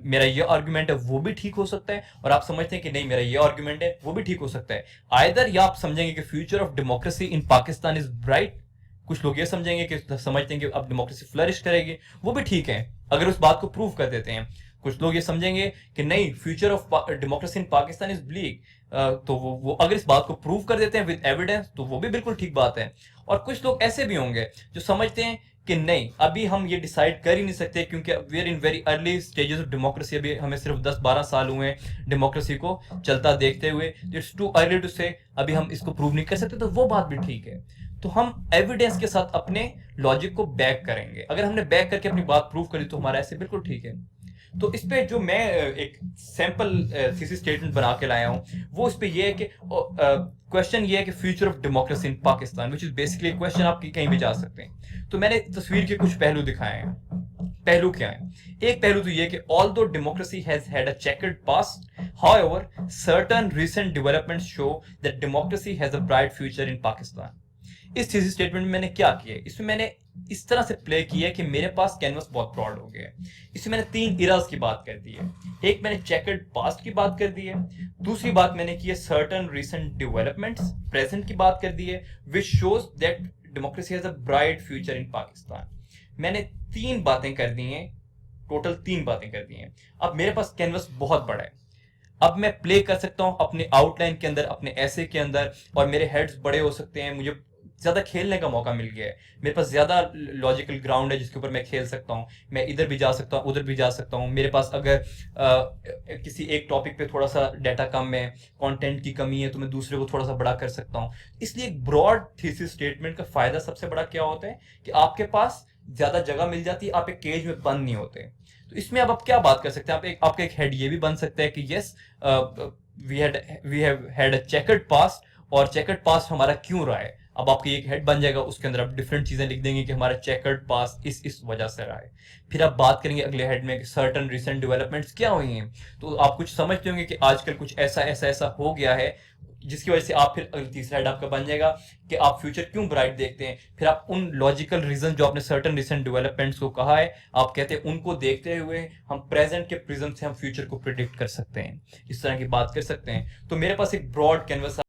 Speaker 1: मेरा ये आर्गुमेंट है वो भी ठीक हो सकता है, और आप समझते हैं कि नहीं मेरा ये आर्गुमेंट है वो भी ठीक हो सकता है। आइदर या आप समझेंगे कि future of democracy in Pakistan is bright, कुछ लोग ये समझेंगे कि समझते हैं कि अब डेमोक्रेसी फ्लरिश करेगी, वो भी ठीक है अगर उस बात को प्रूव कर देते हैं। कुछ लोग ये समझेंगे कि नहीं future of democracy in Pakistan is bleak, तो वो अगर इस बात को प्रूव कर देते हैं विद एविडेंस, तो वो भी बिल्कुल ठीक बात है। और कुछ लोग ऐसे भी होंगे जो समझते हैं कि नहीं अभी हम ये डिसाइड कर ही नहीं सकते क्योंकि we are in very early stages of democracy, अभी हमें सिर्फ 10-12 साल हुए हैं डेमोक्रेसी को चलता देखते हुए, इट्स टू अर्ली टू से, अभी हम इसको प्रूव नहीं कर सकते। तो वो बात भी ठीक है। तो हम एविडेंस के साथ अपने लॉजिक को बैक करेंगे। अगर हमने बैक करके अपनी बात प्रूव करी तो हमारा ऐसे बिल्कुल ठीक है। तो इस पे जो मैं एक सैंपल थीसिस स्टेटमेंट बना के लाया हूँ, वो इस पे ये है कि क्वेश्चन ये है कि future of democracy in Pakistan, which is basically question आप कहीं भी जा सकते हैं। तो मैंने तस्वीर के कुछ पहलू दिखाए हैं। पहलू क्या है? एक पहलू तो ये कि although democracy has had a checkered past, however certain recent developments show that democracy has a bright future in Pakistan. इस थीसिस स्टेटमेंट में मैंने क्या किया है, इसमें मैंने इस तरह से प्ले किया है कि मेरे पास कैनवस बहुत ब्रॉड हो गया है। इसमें मैंने 3 इराज की बात कर दी है। एक मैंने चेकर्ड पास्ट की बात कर दी है, दूसरी बात मैंने की है सर्टेन रीसेंट डेवलपमेंट्स, प्रेजेंट की बात कर दी है, which shows that democracy has a bright future in Pakistan. मैंने 3 बातें कर दी हैं, टोटल 3 बातें कर दी हैं। अब मेरे पास कैनवस बहुत बड़ा है, अब मैं प्ले कर सकता हूं अपने आउटलाइन के अंदर, अपने ऐसे के अंदर, और मेरे हेड्स बड़े हो सकते हैं, मुझे ज्यादा खेलने का मौका मिल गया है, मेरे पास ज्यादा लॉजिकल ग्राउंड है जिसके ऊपर मैं खेल सकता हूँ। मैं इधर भी जा सकता हूँ, उधर भी जा सकता हूँ। मेरे पास अगर किसी एक टॉपिक पे थोड़ा सा डाटा कम है, कंटेंट की कमी है, तो मैं दूसरे को थोड़ा सा बड़ा कर सकता हूँ। इसलिए एक ब्रॉड थीसिस स्टेटमेंट का फायदा सबसे बड़ा क्या होता है कि आपके पास ज्यादा जगह मिल जाती है, आप एक केज में बंद नहीं होते। तो इसमें अब आप क्या बात कर सकते हैं, आपका एक हेड ये भी बन सकता है कि yes we have had a checkered past, और चेकर्ड पास्ट हमारा क्यों रहा है। अब आपकी एक हेड बन जाएगा, उसके अंदर आप डिफरेंट चीजें लिख देंगे कि हमारा चेकर्ड पास्ट इस वजह से रहा है। फिर आप बात करेंगे अगले हेड में कि सर्टेन रिसेंट डेवलपमेंट्स क्या हुई हैं। तो आप कुछ समझते होंगे कि आजकल कुछ ऐसा हो गया है, जिसकी वजह से आप फिर तीसरा हेड आपका बन जाएगा कि आप फ्यूचर क्यों ब्राइट देखते हैं। फिर आप उन लॉजिकल रीजन जो आपने सर्टेन रिसेंट डेवलपमेंट्स को कहा है, आप कहते हैं उनको देखते हुए हम प्रेजेंट के प्रिज्म से हम फ्यूचर को प्रिडिक्ट कर सकते हैं, इस तरह की बात कर सकते हैं। तो मेरे पास एक ब्रॉड कैनवस